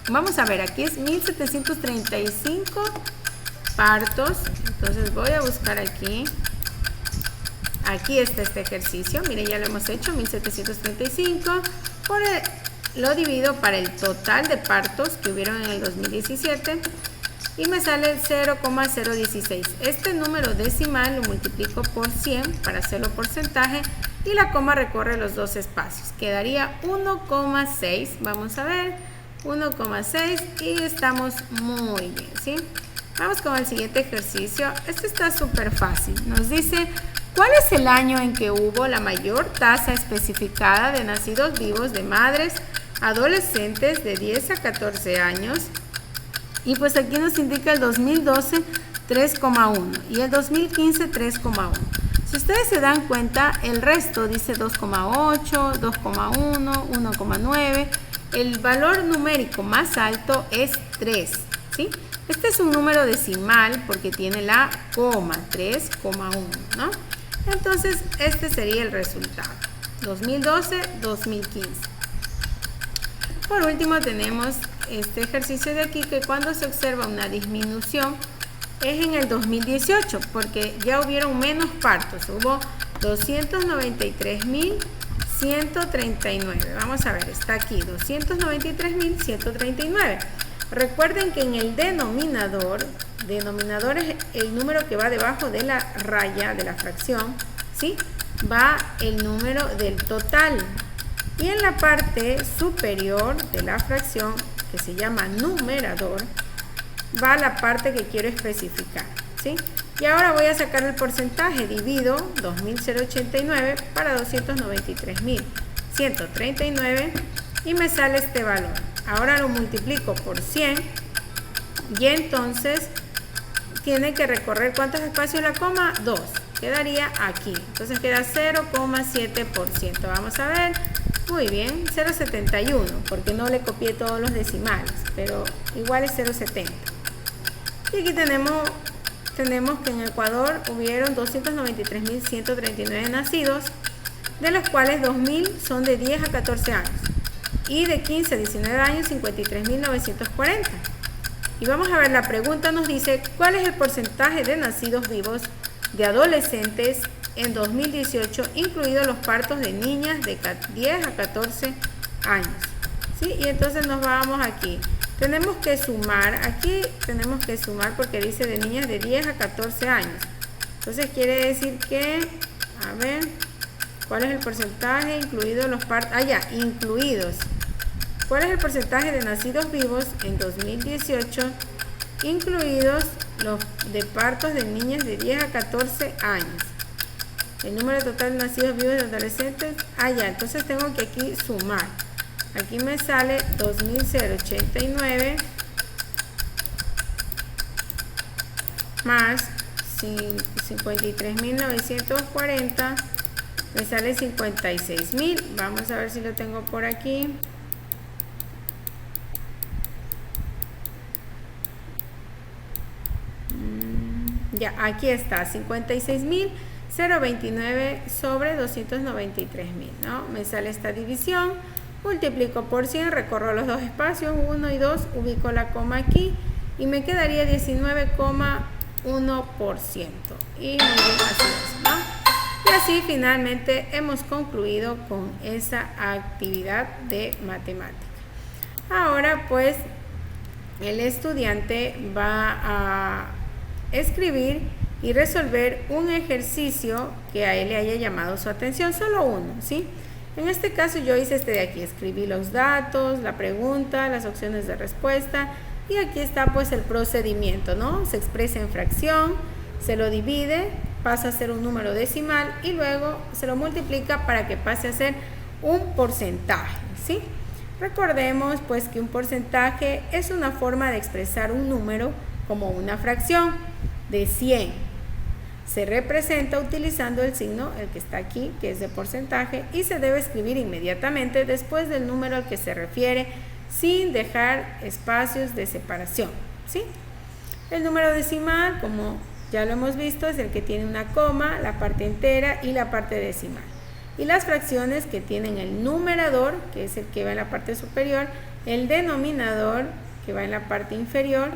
Vamos a ver, aquí es 1735 partos. Entonces voy a buscar aquí. Aquí está este ejercicio. Miren, ya lo hemos hecho, 1735 lo divido para el total de partos que hubieron en el 2017 y me sale 0,016. Este número decimal lo multiplico por 100 para hacerlo porcentaje y la coma recorre los dos espacios. Quedaría 1,6. Vamos a ver, 1,6 y estamos muy bien, ¿sí? Vamos con el siguiente ejercicio. Este está súper fácil. Nos dice, ¿cuál es el año en que hubo la mayor tasa especificada de nacidos vivos de madres adolescentes de 10 a 14 años? Y pues aquí nos indica el 2012 3,1 y el 2015 3,1. Si ustedes se dan cuenta, el resto dice 2,8, 2,1, 1,9. El valor numérico más alto es 3, ¿sí? Este es un número decimal porque tiene la coma, 3,1, ¿no? Entonces, este sería el resultado, 2012, 2015. Por último, tenemos este ejercicio de aquí, que cuando se observa una disminución es en el 2018, porque ya hubieron menos partos, hubo 293.139. Vamos a ver, está aquí, 293.139. Recuerden que en el denominador es el número que va debajo de la raya de la fracción, ¿sí? Va el número del total. Y en la parte superior de la fracción, que se llama numerador, va la parte que quiero especificar, ¿sí? Y ahora voy a sacar el porcentaje, divido 2.089 para 293.139 y me sale este valor. Ahora lo multiplico por 100 y entonces tiene que recorrer, ¿cuántos espacios la coma? 2. Quedaría aquí. Entonces queda 0,7%. Vamos a ver. Muy bien, 0,71, porque no le copié todos los decimales, pero igual es 0,70. Y aquí tenemos que en Ecuador hubieron 293.139 nacidos, de los cuales 2.000 son de 10 a 14 años y de 15 a 19 años 53.940. Y vamos a ver, la pregunta nos dice, ¿cuál es el porcentaje de nacidos vivos de adolescentes en 2018, incluidos los partos de niñas de 10 a 14 años? ¿Sí? Y entonces nos vamos aquí. Tenemos que sumar, aquí tenemos que sumar porque dice de niñas de 10 a 14 años. Entonces quiere decir que, a ver, ¿cuál es el porcentaje incluido los partos? Incluidos. ¿Cuál es el porcentaje de nacidos vivos en 2018, incluidos los de partos de niñas de 10 a 14 años? El número total de nacidos vivos de adolescentes, entonces tengo que aquí sumar. Aquí me sale 2.089 más 53.940, me sale 56.000. Vamos a ver si lo tengo por aquí. Ya, aquí está, 56.029 sobre 293.000, ¿no? Me sale esta división. Multiplico por 100, recorro los dos espacios, 1 y 2, ubico la coma aquí y me quedaría 19,1%. Y muy bien, así es, ¿no? Y así finalmente hemos concluido con esa actividad de matemática. Ahora pues el estudiante va a escribir y resolver un ejercicio que a él le haya llamado su atención, solo uno, ¿sí? En este caso yo hice este de aquí, escribí los datos, la pregunta, las opciones de respuesta y aquí está pues el procedimiento, ¿no? Se expresa en fracción, se lo divide, pasa a ser un número decimal y luego se lo multiplica para que pase a ser un porcentaje, ¿sí? Recordemos pues que un porcentaje es una forma de expresar un número como una fracción de 100. Se representa utilizando el signo, el que está aquí, que es de porcentaje, y se debe escribir inmediatamente después del número al que se refiere, sin dejar espacios de separación, ¿sí? El número decimal, como ya lo hemos visto, es el que tiene una coma, la parte entera y la parte decimal. Y las fracciones que tienen el numerador, que es el que va en la parte superior, el denominador, que va en la parte inferior.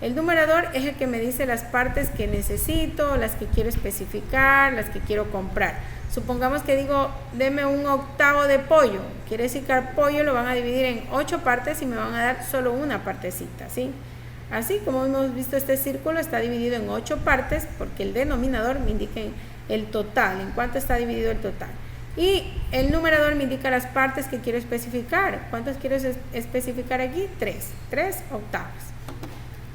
El numerador es el que me dice las partes que necesito, las que quiero especificar, las que quiero comprar. Supongamos que digo, deme un octavo de pollo. Quiere decir que al pollo lo van a dividir en 8 partes y me van a dar solo una partecita, ¿sí? Así como hemos visto, este círculo está dividido en 8 partes porque el denominador me indica el total, en cuánto está dividido el total. Y el numerador me indica las partes que quiero especificar. ¿Cuántas quiero especificar aquí? 3 octavos.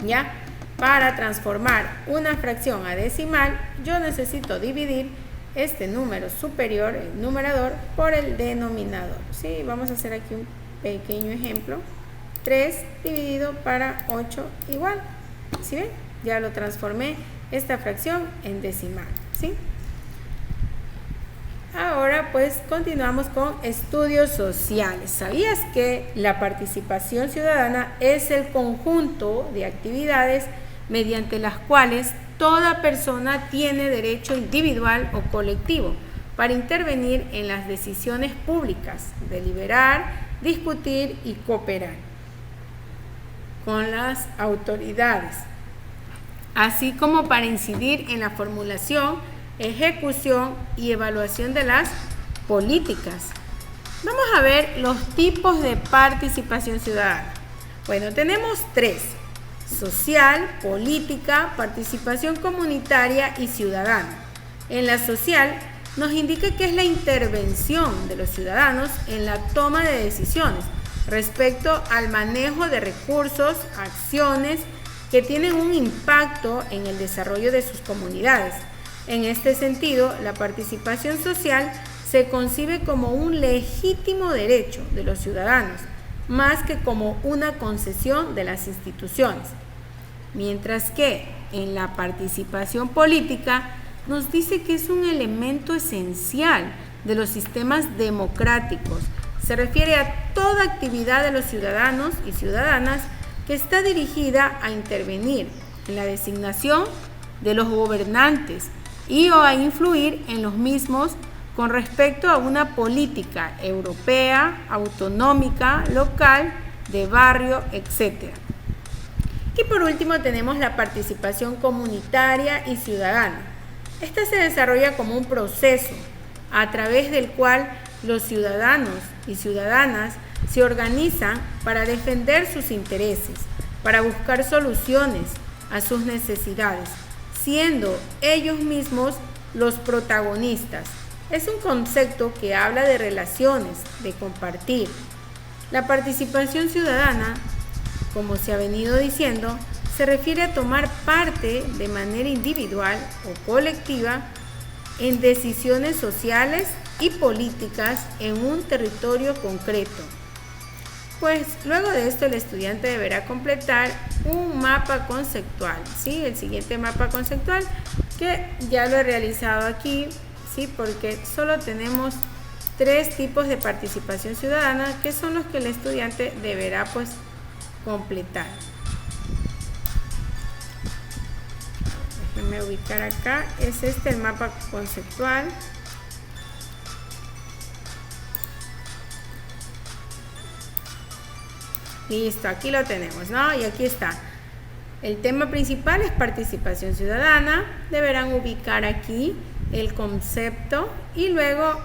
¿Ya? Para transformar una fracción a decimal, yo necesito dividir este número superior, el numerador, por el denominador. ¿Sí? Vamos a hacer aquí un pequeño ejemplo. 3 dividido para 8 igual. ¿Sí ven? Ya lo transformé esta fracción en decimal. ¿Sí? Ahora pues continuamos con estudios sociales. ¿Sabías que la participación ciudadana es el conjunto de actividades mediante las cuales toda persona tiene derecho individual o colectivo para intervenir en las decisiones públicas, deliberar, discutir y cooperar con las autoridades, así como para incidir en la formulación, ejecución y evaluación de las políticas? Vamos a ver los tipos de participación ciudadana. Bueno, tenemos 3: social, política, participación comunitaria y ciudadana. En la social nos indica que es la intervención de los ciudadanos en la toma de decisiones respecto al manejo de recursos, acciones que tienen un impacto en el desarrollo de sus comunidades. En este sentido, la participación social se concibe como un legítimo derecho de los ciudadanos, más que como una concesión de las instituciones. Mientras que en la participación política nos dice que es un elemento esencial de los sistemas democráticos. Se refiere a toda actividad de los ciudadanos y ciudadanas que está dirigida a intervenir en la designación de los gobernantes y o a influir en los mismos con respecto a una política europea, autonómica, local, de barrio, etc. Y por último tenemos la participación comunitaria y ciudadana. Esta se desarrolla como un proceso a través del cual los ciudadanos y ciudadanas se organizan para defender sus intereses, para buscar soluciones a sus necesidades, siendo ellos mismos los protagonistas. Es un concepto que habla de relaciones, de compartir. La participación ciudadana, como se ha venido diciendo, se refiere a tomar parte de manera individual o colectiva en decisiones sociales y políticas en un territorio concreto. Pues luego de esto el estudiante deberá completar un mapa conceptual, ¿sí? El siguiente mapa conceptual, que ya lo he realizado aquí, ¿sí? Porque solo tenemos 3 tipos de participación ciudadana, que son los que el estudiante deberá pues completar. Déjenme ubicar acá, es este el mapa conceptual. Listo, aquí lo tenemos, ¿no? Y aquí está. El tema principal es participación ciudadana. Deberán ubicar aquí el concepto y luego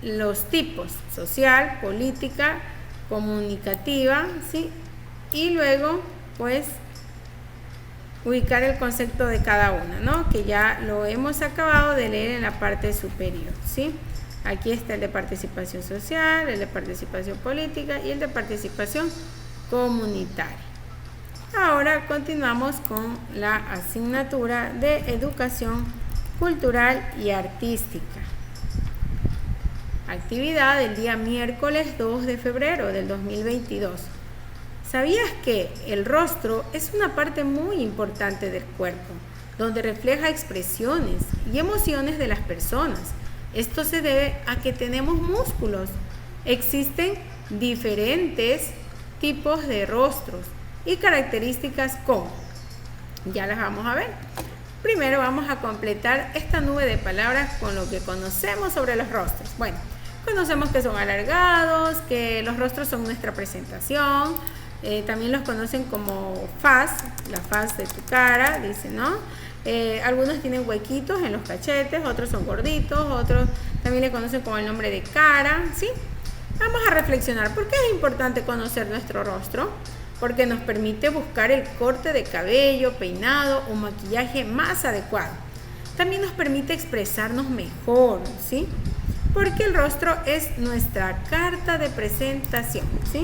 los tipos: social, política, comunicativa, ¿sí? Y luego, pues, ubicar el concepto de cada una, ¿no? Que ya lo hemos acabado de leer en la parte superior, ¿sí? Aquí está el de participación social, el de participación política y el de participación comunitaria. Ahora continuamos con la asignatura de educación cultural y artística. Actividad del día miércoles 2 de febrero del 2022. ¿Sabías que el rostro es una parte muy importante del cuerpo, donde refleja expresiones y emociones de las personas? Esto se debe a que tenemos músculos. Existen diferentes tipos de rostros y características como, ya las vamos a ver. Primero vamos a completar esta nube de palabras con lo que conocemos sobre los rostros. Bueno, conocemos que son alargados, que los rostros son nuestra presentación, también los conocen como faz, la faz de tu cara, dicen, ¿no? Algunos tienen huequitos en los cachetes, otros son gorditos, otros también le conocen como el nombre de cara, ¿sí? Vamos a reflexionar. ¿Por qué es importante conocer nuestro rostro? Porque nos permite buscar el corte de cabello, peinado o maquillaje más adecuado. También nos permite expresarnos mejor, ¿sí? Porque el rostro es nuestra carta de presentación, ¿sí?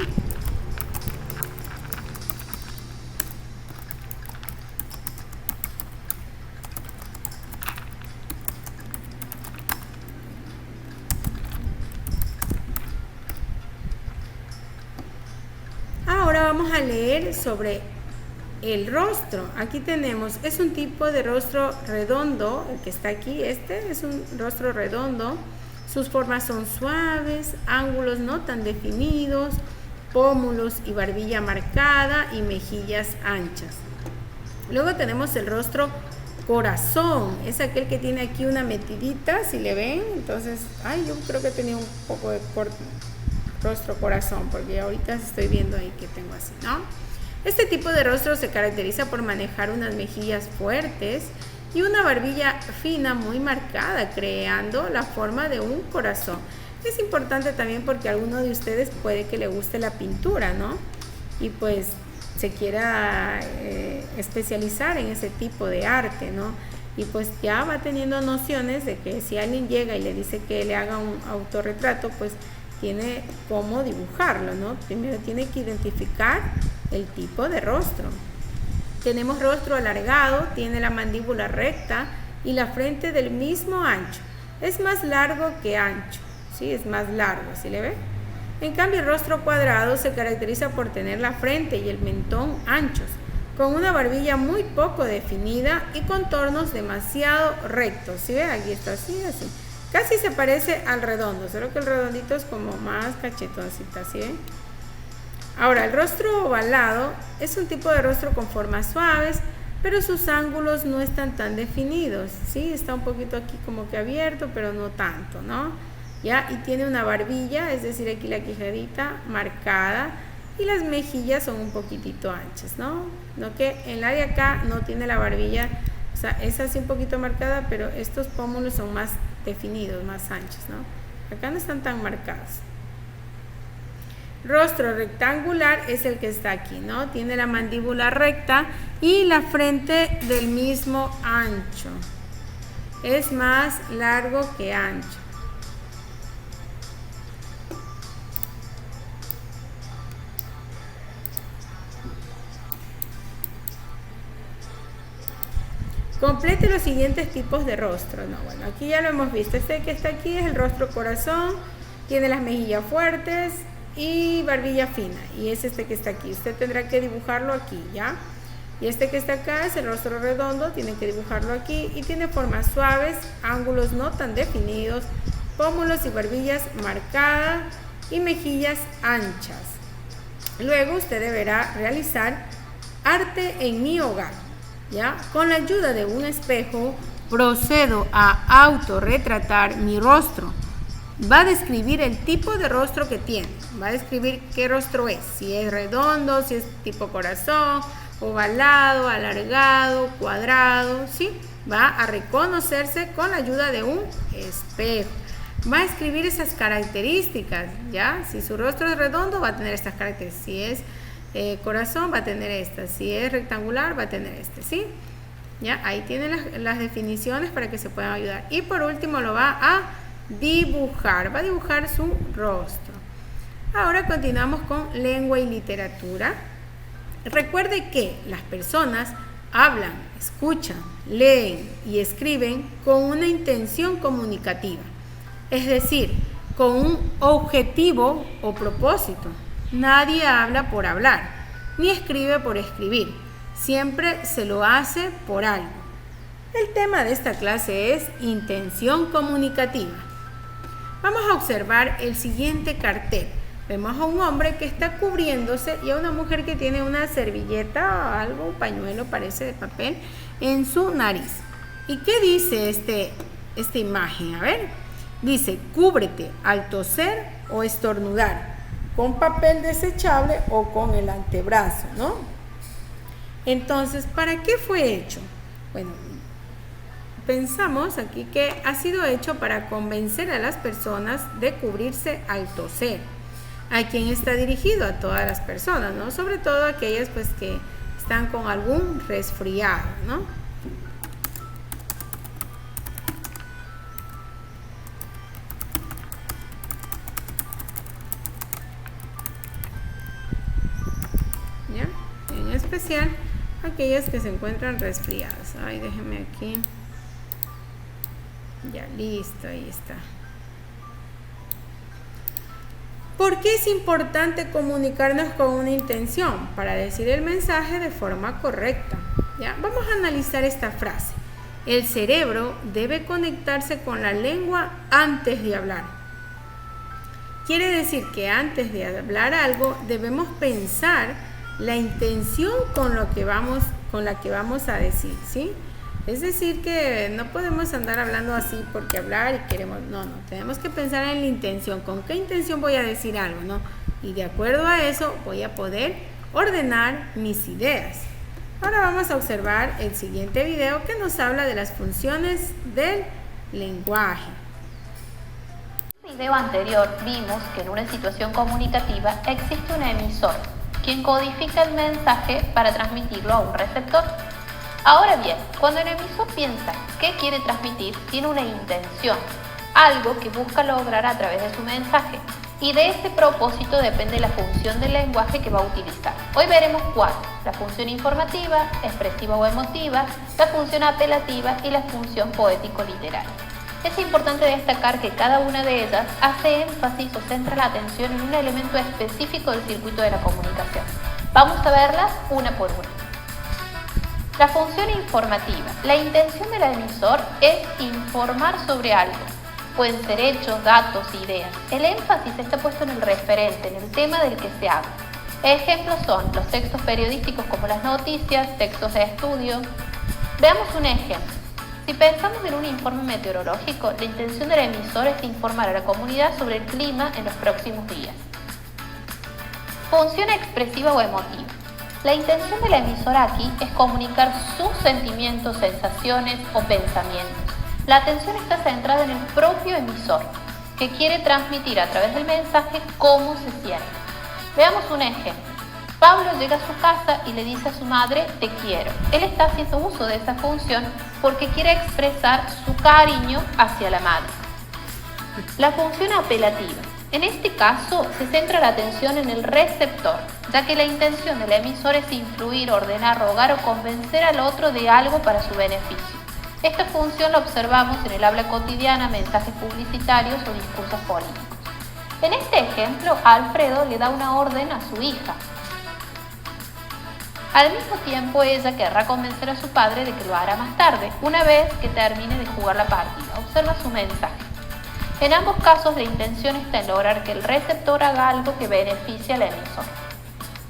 Vamos a leer sobre el rostro. Aquí tenemos, es un tipo de rostro redondo, el que está aquí, este es un rostro redondo. Sus formas son suaves, ángulos no tan definidos, pómulos y barbilla marcada y mejillas anchas. Luego tenemos el rostro corazón, es aquel que tiene aquí una metidita, si le ven. Entonces, yo creo que tenía un poco de rostro corazón, porque ahorita estoy viendo ahí que tengo así, ¿no? Este tipo de rostro se caracteriza por manejar unas mejillas fuertes y una barbilla fina muy marcada, creando la forma de un corazón. Es importante también porque a alguno de ustedes puede que le guste la pintura, ¿no? Y pues se quiera especializar en ese tipo de arte, ¿no? Y pues ya va teniendo nociones de que si alguien llega y le dice que le haga un autorretrato, pues tiene cómo dibujarlo, ¿no? Primero tiene que identificar el tipo de rostro. Tenemos rostro alargado, tiene la mandíbula recta y la frente del mismo ancho. Es más largo que ancho, ¿sí? Es más largo, ¿sí le ve? En cambio, el rostro cuadrado se caracteriza por tener la frente y el mentón anchos, con una barbilla muy poco definida y contornos demasiado rectos. ¿Sí ve? Aquí está así, así. Casi se parece al redondo, solo que el redondito es como más cachetoncita, ¿sí ven? Ahora, el rostro ovalado es un tipo de rostro con formas suaves, pero sus ángulos no están tan definidos, ¿sí? Está un poquito aquí como que abierto, pero no tanto, ¿no? ¿Ya? Y tiene una barbilla, es decir, aquí la quijadita marcada, y las mejillas son un poquitito anchas, ¿no? No que en el área acá no tiene la barbilla, o sea, es así un poquito marcada, pero estos pómulos son más definidos, más anchos, ¿no? Acá no están tan marcados. Rostro rectangular es el que está aquí, ¿no? Tiene la mandíbula recta y la frente del mismo ancho. Es más largo que ancho. Complete los siguientes tipos de rostro. No, bueno, aquí ya lo hemos visto. Este que está aquí es el rostro corazón. Tiene las mejillas fuertes y barbilla fina. Y es este que está aquí. Usted tendrá que dibujarlo aquí, ¿ya? Y este que está acá es el rostro redondo. Tiene que dibujarlo aquí. Y tiene formas suaves, ángulos no tan definidos, pómulos y barbillas marcadas y mejillas anchas. Luego usted deberá realizar arte en mi hogar. ¿Ya? Con la ayuda de un espejo procedo a autorretratar mi rostro. Va a describir el tipo de rostro que tiene. Va a describir qué rostro es. Si es redondo, si es tipo corazón, ovalado, alargado, cuadrado, ¿sí? Va a reconocerse con la ayuda de un espejo. Va a escribir esas características, ¿ya? Si su rostro es redondo, va a tener estas características. Si es corazón, va a tener estas. Si es rectangular, va a tener este, ¿sí? ¿Ya? Ahí tienen las definiciones para que se puedan ayudar. Y por último lo va a dibujar. Va a dibujar su rostro. Ahora continuamos con lengua y literatura. Recuerde que las personas hablan, escuchan, leen y escriben con una intención comunicativa. Es decir, con un objetivo o propósito. Nadie habla por hablar, ni escribe por escribir. Siempre se lo hace por algo. El tema de esta clase es intención comunicativa. Vamos a observar el siguiente cartel. Vemos a un hombre que está cubriéndose y a una mujer que tiene una servilleta o algo, un pañuelo parece de papel, en su nariz. ¿Y qué dice esta imagen? A ver, dice, cúbrete al toser o estornudar, con papel desechable o con el antebrazo, ¿no? Entonces, ¿para qué fue hecho? Bueno, pensamos aquí que ha sido hecho para convencer a las personas de cubrirse al toser. ¿A quién está dirigido? A todas las personas, ¿no? Sobre todo aquellas pues que están con algún resfriado, ¿no? ¿Ya? En especial aquellas que se encuentran resfriadas. Ay, déjenme aquí. Ya, listo, ahí está. ¿Por qué es importante comunicarnos con una intención? Para decir el mensaje de forma correcta. ¿Ya? Vamos a analizar esta frase. El cerebro debe conectarse con la lengua antes de hablar. Quiere decir que antes de hablar algo debemos pensar la intención con la que vamos a decir, ¿sí? Es decir que no podemos andar hablando así porque hablar y queremos, no, tenemos que pensar en la intención, con qué intención voy a decir algo, ¿no? Y de acuerdo a eso voy a poder ordenar mis ideas. Ahora vamos a observar el siguiente video que nos habla de las funciones del lenguaje. En el video anterior vimos que en una situación comunicativa existe un emisor, quien codifica el mensaje para transmitirlo a un receptor. Ahora bien, cuando el emisor piensa qué quiere transmitir, tiene una intención, algo que busca lograr a través de su mensaje, y de ese propósito depende la función del lenguaje que va a utilizar. Hoy veremos cuatro: la función informativa, expresiva o emotiva, la función apelativa y la función poético-literaria. Es importante destacar que cada una de ellas hace énfasis o centra la atención en un elemento específico del circuito de la comunicación. Vamos a verlas una por una. La función informativa. La intención del emisor es informar sobre algo. Pueden ser hechos, datos, ideas. El énfasis está puesto en el referente, en el tema del que se habla. Ejemplos son los textos periodísticos como las noticias, textos de estudio. Veamos un ejemplo. Si pensamos en un informe meteorológico, la intención del emisor es informar a la comunidad sobre el clima en los próximos días. Función expresiva o emotiva. La intención del emisor aquí es comunicar sus sentimientos, sensaciones o pensamientos. La atención está centrada en el propio emisor, que quiere transmitir a través del mensaje cómo se siente. Veamos un ejemplo. Pablo llega a su casa y le dice a su madre, te quiero. Él está haciendo uso de esa función porque quiere expresar su cariño hacia la madre. La función apelativa. En este caso, se centra la atención en el receptor, ya que la intención del emisor es influir, ordenar, rogar o convencer al otro de algo para su beneficio. Esta función la observamos en el habla cotidiana, mensajes publicitarios o discursos políticos. En este ejemplo, Alfredo le da una orden a su hija. Al mismo tiempo, ella querrá convencer a su padre de que lo hará más tarde, una vez que termine de jugar la partida. Observa su mensaje. En ambos casos, la intención está en lograr que el receptor haga algo que beneficie al emisor.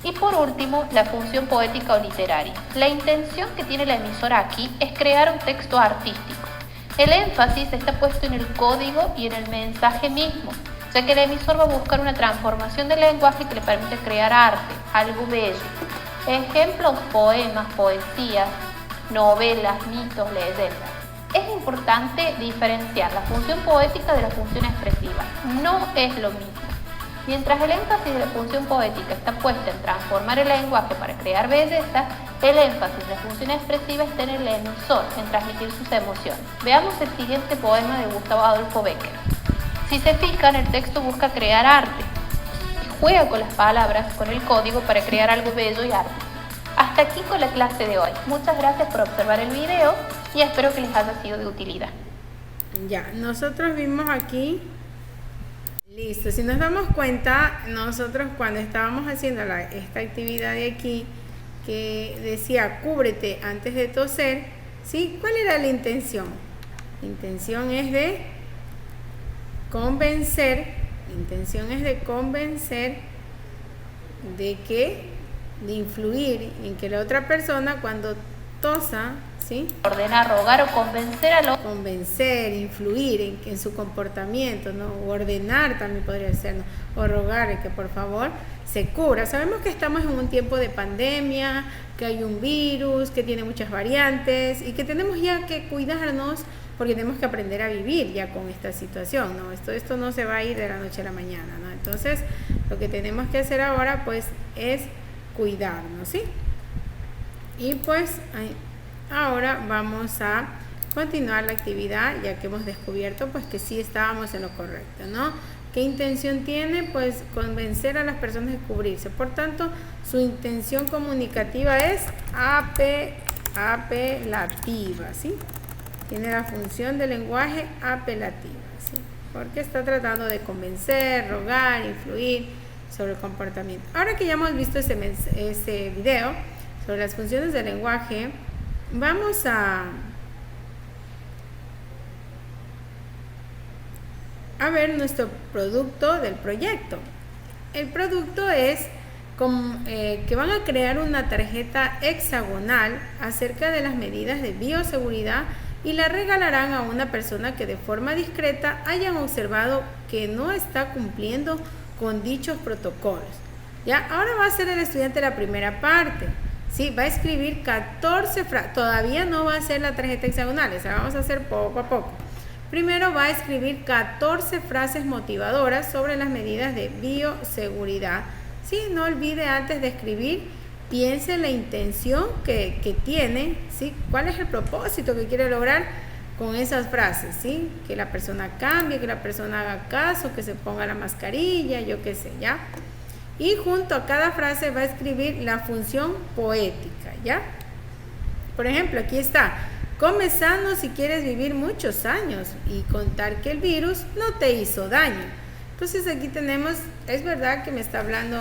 Y por último, la función poética o literaria. La intención que tiene el emisor aquí es crear un texto artístico. El énfasis está puesto en el código y en el mensaje mismo, ya que el emisor va a buscar una transformación del lenguaje que le permite crear arte, algo bello. Ejemplos: poemas, poesías, novelas, mitos, leyendas. Es importante diferenciar la función poética de la función expresiva. No es lo mismo. Mientras el énfasis de la función poética está puesta en transformar el lenguaje para crear belleza, el énfasis de la función expresiva está en el emisor, en transmitir sus emociones. Veamos el siguiente poema de Gustavo Adolfo Bécquer. Si se fijan, el texto busca crear arte. Juega con las palabras, con el código para crear algo bello y arte. Hasta aquí con la clase de hoy. Muchas gracias por observar el video y espero que les haya sido de utilidad. Ya, nosotros vimos aquí, listo, si nos damos cuenta, nosotros cuando estábamos haciendo esta actividad de aquí, que decía cúbrete antes de toser, ¿sí? ¿Cuál era la intención? La intención es de convencer, de influir en que la otra persona cuando tosa, ¿sí? Ordenar, rogar o convencer a los... Convencer, influir en su comportamiento, ¿no? O ordenar también podría ser, ¿no? O rogar que por favor se cubra. Sabemos que estamos en un tiempo de pandemia, que hay un virus, que tiene muchas variantes y que tenemos ya que cuidarnos porque tenemos que aprender a vivir ya con esta situación, ¿no? Esto no se va a ir de la noche a la mañana, ¿no? Entonces, lo que tenemos que hacer ahora, pues, es cuidarnos, ¿sí? Y pues, ahora vamos a continuar la actividad, ya que hemos descubierto, pues, que sí estábamos en lo correcto, ¿no? ¿Qué intención tiene? Pues, convencer a las personas de cubrirse. Por tanto, su intención comunicativa es apelativa, ¿sí? Tiene la función de lenguaje apelativa, ¿sí? Porque está tratando de convencer, rogar, influir sobre el comportamiento. Ahora que ya hemos visto ese video sobre las funciones del lenguaje, vamos a ver nuestro producto del proyecto. El producto es que van a crear una tarjeta hexagonal acerca de las medidas de bioseguridad y la regalarán a una persona que de forma discreta hayan observado que no está cumpliendo con dichos protocolos. ¿Ya? Ahora va a ser el estudiante la primera parte, ¿sí? Va a escribir 14 frases, todavía no va a hacer la tarjeta hexagonal, esa vamos a hacer poco a poco. Primero va a escribir 14 frases motivadoras sobre las medidas de bioseguridad. ¿Sí? No olvide antes de escribir, piense en la intención que tiene, ¿sí? ¿Cuál es el propósito que quiere lograr con esas frases? ¿Sí? Que la persona cambie, que la persona haga caso, que se ponga la mascarilla, yo qué sé, ¿ya? Y junto a cada frase va a escribir la función poética, ¿ya? Por ejemplo, aquí está: come sano si quieres vivir muchos años y contar que el virus no te hizo daño. Entonces aquí tenemos, es verdad que me está hablando,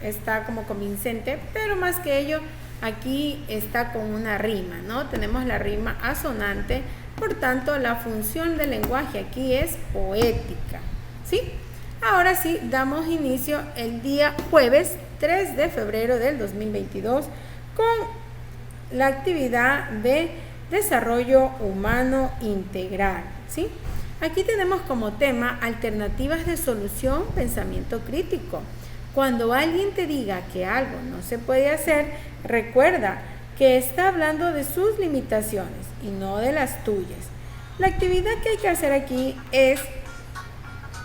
está como convincente, pero más que ello, aquí está con una rima, ¿no? Tenemos la rima asonante, por tanto la función del lenguaje aquí es poética, ¿sí? Ahora sí, damos inicio el día jueves 3 de febrero del 2022 con la actividad de desarrollo humano integral, ¿sí? Aquí tenemos como tema alternativas de solución, pensamiento crítico. Cuando alguien te diga que algo no se puede hacer, recuerda que está hablando de sus limitaciones y no de las tuyas. La actividad que hay que hacer aquí es,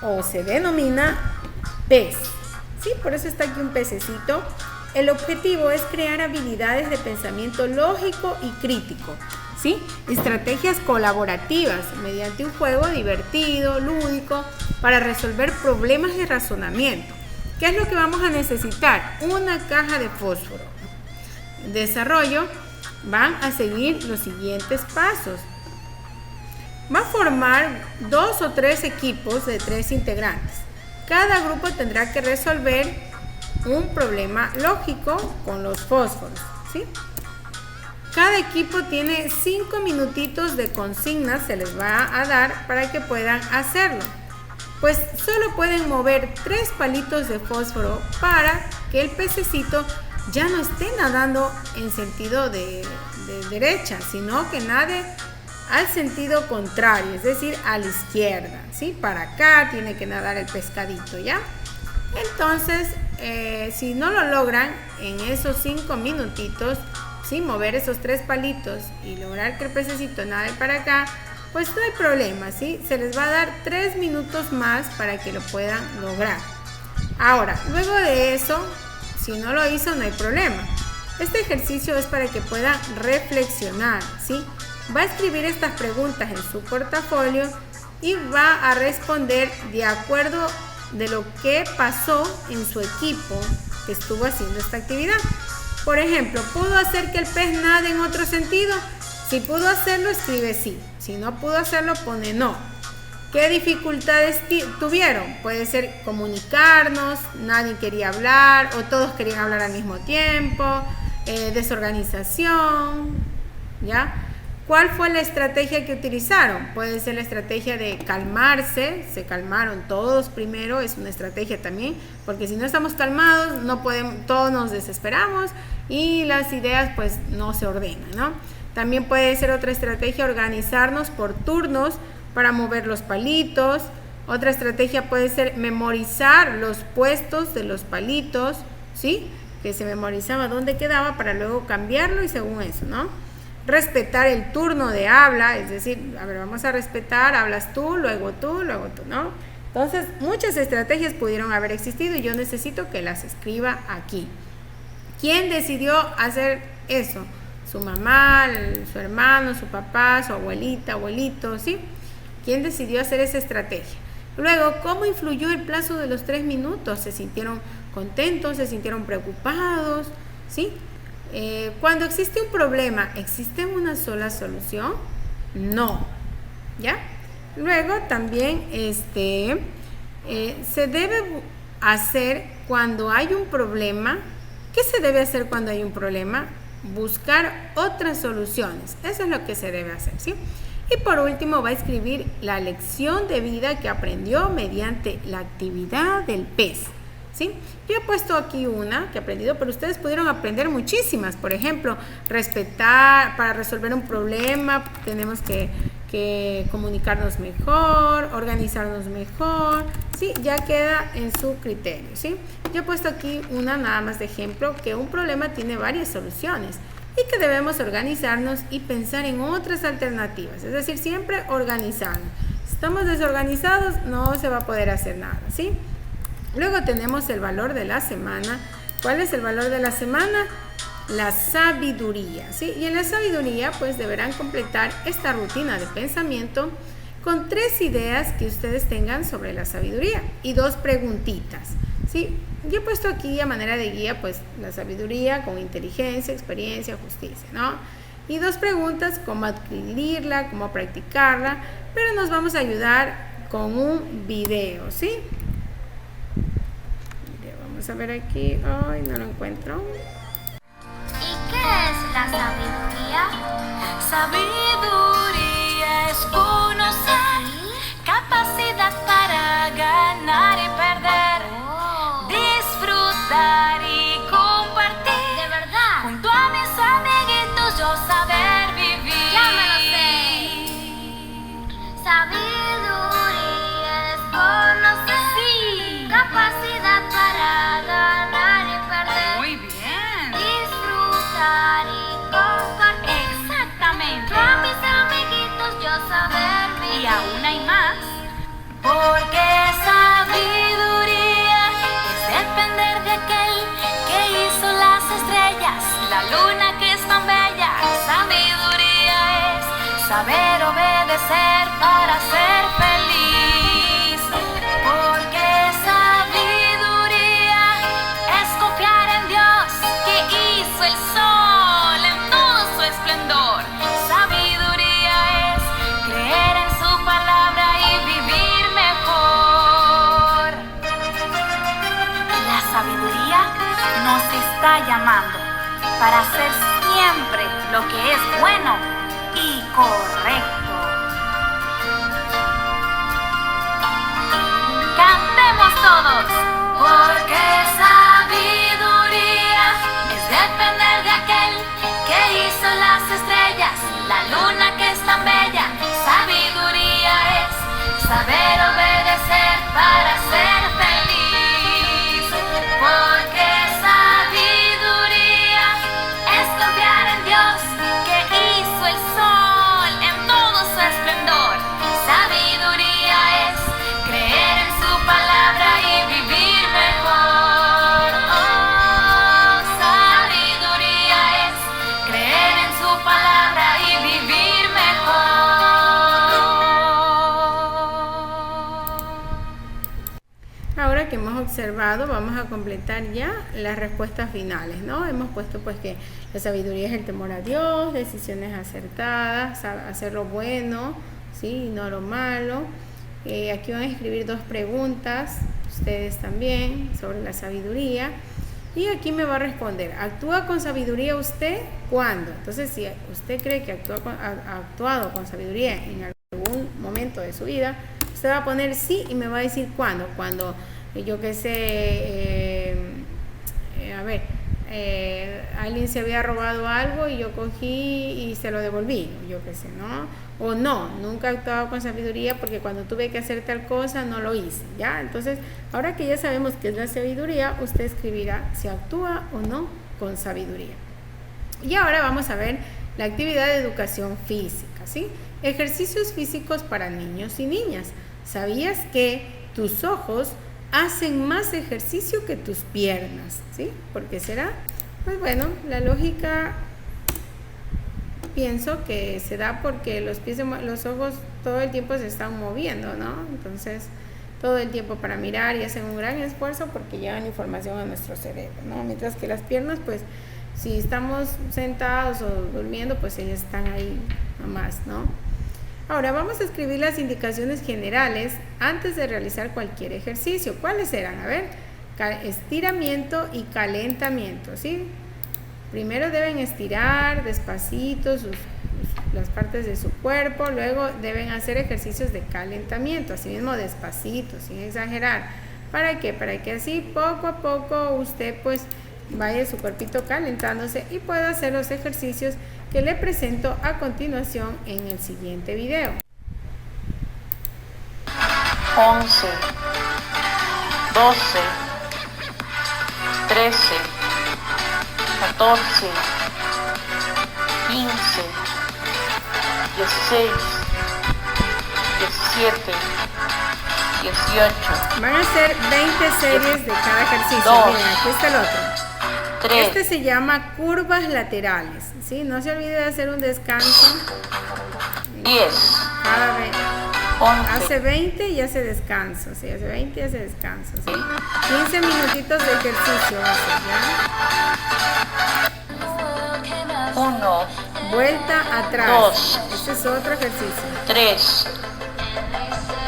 o se denomina PES, ¿sí? Por eso está aquí un pececito. El objetivo es crear habilidades de pensamiento lógico y crítico, ¿sí? Estrategias colaborativas mediante un juego divertido, lúdico, para resolver problemas de razonamiento. ¿Qué es lo que vamos a necesitar? Una caja de fósforo. Desarrollo, van a seguir los siguientes pasos. Va a formar 2 o 3 equipos de 3 integrantes. Cada grupo tendrá que resolver un problema lógico con los fósforos, ¿sí? Cada equipo tiene 5 minutitos de consignas, se les va a dar para que puedan hacerlo. Pues solo pueden mover 3 palitos de fósforo para que el pececito ya no esté nadando en sentido de derecha, sino que nade al sentido contrario, es decir, a la izquierda, ¿sí? Para acá tiene que nadar el pescadito, ¿ya? Entonces, si no lo logran en esos 5 minutitos, ¿sí? Mover esos 3 palitos y lograr que el pececito nade para acá, pues no hay problema, ¿sí? Se les va a dar 3 minutos más para que lo puedan lograr. Ahora, luego de eso, si no lo hizo, no hay problema. Este ejercicio es para que puedan reflexionar, ¿sí? Va a escribir estas preguntas en su portafolio y va a responder de acuerdo de lo que pasó en su equipo que estuvo haciendo esta actividad. Por ejemplo, ¿pudo hacer que el pez nade en otro sentido? Si pudo hacerlo, escribe sí. Si no pudo hacerlo, pone no. ¿Qué dificultades tuvieron? Puede ser comunicarnos, nadie quería hablar o todos querían hablar al mismo tiempo, desorganización, ¿ya? ¿Cuál fue la estrategia que utilizaron? Puede ser la estrategia de calmarse, se calmaron todos primero, es una estrategia también, porque si no estamos calmados, no podemos, todos nos desesperamos y las ideas pues no se ordenan, ¿no? También puede ser otra estrategia organizarnos por turnos para mover los palitos. Otra estrategia puede ser memorizar los puestos de los palitos, ¿sí? Que se memorizaba dónde quedaba para luego cambiarlo y según eso, ¿no? Respetar el turno de habla, es decir, a ver, vamos a respetar, hablas tú, luego tú, ¿no? Entonces, muchas estrategias pudieron haber existido y yo necesito que las escriba aquí. ¿Quién decidió hacer eso? Su mamá, su hermano, su papá, su abuelita, abuelito, ¿sí? ¿Quién decidió hacer esa estrategia? Luego, ¿cómo influyó el plazo de los 3 minutos? ¿Se sintieron contentos? ¿Se sintieron preocupados? ¿Sí? Cuando existe un problema, ¿existe una sola solución? No, ¿ya? Luego también se debe hacer cuando hay un problema. ¿Qué se debe hacer cuando hay un problema? Buscar otras soluciones. Eso es lo que se debe hacer, ¿sí? Y por último va a escribir la lección de vida que aprendió mediante la actividad del pez, ¿sí? Yo he puesto aquí una que he aprendido, pero ustedes pudieron aprender muchísimas. Por ejemplo, respetar, para resolver un problema tenemos que comunicarnos mejor, organizarnos mejor, ¿sí? Ya queda en su criterio, ¿sí? Yo he puesto aquí una nada más de ejemplo, que un problema tiene varias soluciones y que debemos organizarnos y pensar en otras alternativas, es decir, siempre organizarnos. Si estamos desorganizados, no se va a poder hacer nada, ¿sí? Luego tenemos el valor de la semana. ¿Cuál es el valor de la semana? La sabiduría, ¿sí? Y en la sabiduría pues deberán completar esta rutina de pensamiento con 3 ideas que ustedes tengan sobre la sabiduría y 2 preguntitas, ¿sí? Yo he puesto aquí a manera de guía pues la sabiduría con inteligencia, experiencia, justicia, ¿no? Y 2 preguntas, cómo adquirirla, cómo practicarla, pero nos vamos a ayudar con un video, ¿sí? Vamos a ver aquí, ay, no lo encuentro. ¿Y qué es la sabiduría? Sabiduría es conocer, capacidad para ganar y perder, disfrutar y compartir. ¿De verdad? Junto a mis amiguitos yo saber vivir. Ya me lo sé. Sabiduría es conocer, Sí. capacidad para ganar y perder. Muy bien. Disfrutar y compartir. Exactamente. Junto a la luna que es tan bella. Sabiduría es saber obedecer para ser feliz. Porque sabiduría es confiar en Dios que hizo el sol en todo su esplendor. Sabiduría es creer en su palabra y vivir mejor. La sabiduría nos está llamando para hacer siempre lo que es bueno y correcto. Cantemos todos. Porque sabiduría es depender de aquel que hizo las estrellas, la luna que es tan bella. Sabiduría es saber obedecer para ser feliz. Porque sabiduría es confiar en Dios que hizo el sol en todo su esplendor. Sabiduría es creer en su palabra y vivir mejor. Oh, sabiduría es creer en su palabra y vivir mejor. Ahora que hemos observado, vamos a completar ya las respuestas finales, ¿no? Hemos puesto pues que la sabiduría es el temor a Dios, decisiones acertadas, hacer lo bueno, ¿sí? Y no lo malo. Aquí van a escribir 2 preguntas, ustedes también, sobre la sabiduría. Y aquí me va a responder, ¿actúa con sabiduría usted? ¿Cuándo? Entonces, si usted cree que ha actuado con sabiduría en algún momento de su vida, usted va a poner sí y me va a decir cuándo. Cuando, yo qué sé, alguien se había robado algo y yo cogí y se lo devolví, yo qué sé, ¿no? O no, nunca he actuado con sabiduría porque cuando tuve que hacer tal cosa no lo hice, ¿ya? Entonces, ahora que ya sabemos qué es la sabiduría, usted escribirá si actúa o no con sabiduría. Y ahora vamos a ver la actividad de educación física, ¿sí? Ejercicios físicos para niños y niñas. ¿Sabías que tus ojos hacen más ejercicio que tus piernas? ¿Sí? ¿Por qué será? Pues bueno, la lógica pienso que se da porque los ojos todo el tiempo se están moviendo, ¿no? Entonces, todo el tiempo para mirar y hacen un gran esfuerzo porque llevan información a nuestro cerebro, ¿no? Mientras que las piernas, pues, si estamos sentados o durmiendo, pues ellas están ahí nomás, ¿no? Ahora vamos a escribir las indicaciones generales antes de realizar cualquier ejercicio. ¿Cuáles serán? A ver, estiramiento y calentamiento, ¿sí? Primero deben estirar despacito las partes de su cuerpo, luego deben hacer ejercicios de calentamiento, así mismo despacito, sin exagerar. ¿Para qué? Para que así poco a poco usted pues vaya su cuerpito calentándose y pueda hacer los ejercicios que le presento a continuación en el siguiente video. 11, 12, 13, 14, 15, 16, 17, 18. Van a ser 20 series de cada ejercicio. Miren, aquí está el otro. 3. Este se llama curvas laterales, ¿sí? No se olvide de hacer un descanso. 10. Cada vez. 11. Hace 20 y hace descanso, ¿sí? Hace 20 y hace descanso, ¿sí? 15 minutitos de ejercicio hace, ¿ya? 1. Vuelta atrás. 2. Este es otro ejercicio. 3.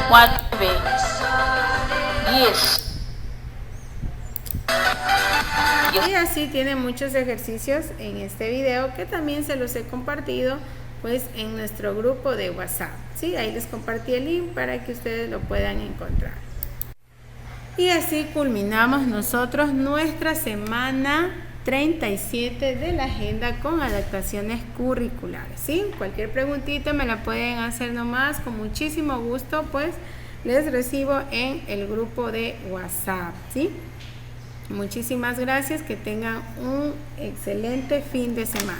4. 10. Y así tiene muchos ejercicios en este video que también se los he compartido pues en nuestro grupo de WhatsApp, ¿sí? Ahí les compartí el link para que ustedes lo puedan encontrar. Y así culminamos nosotros nuestra semana 37 de la agenda con adaptaciones curriculares, ¿sí? Cualquier preguntita me la pueden hacer nomás, con muchísimo gusto pues les recibo en el grupo de WhatsApp, ¿sí? Muchísimas gracias, que tengan un excelente fin de semana.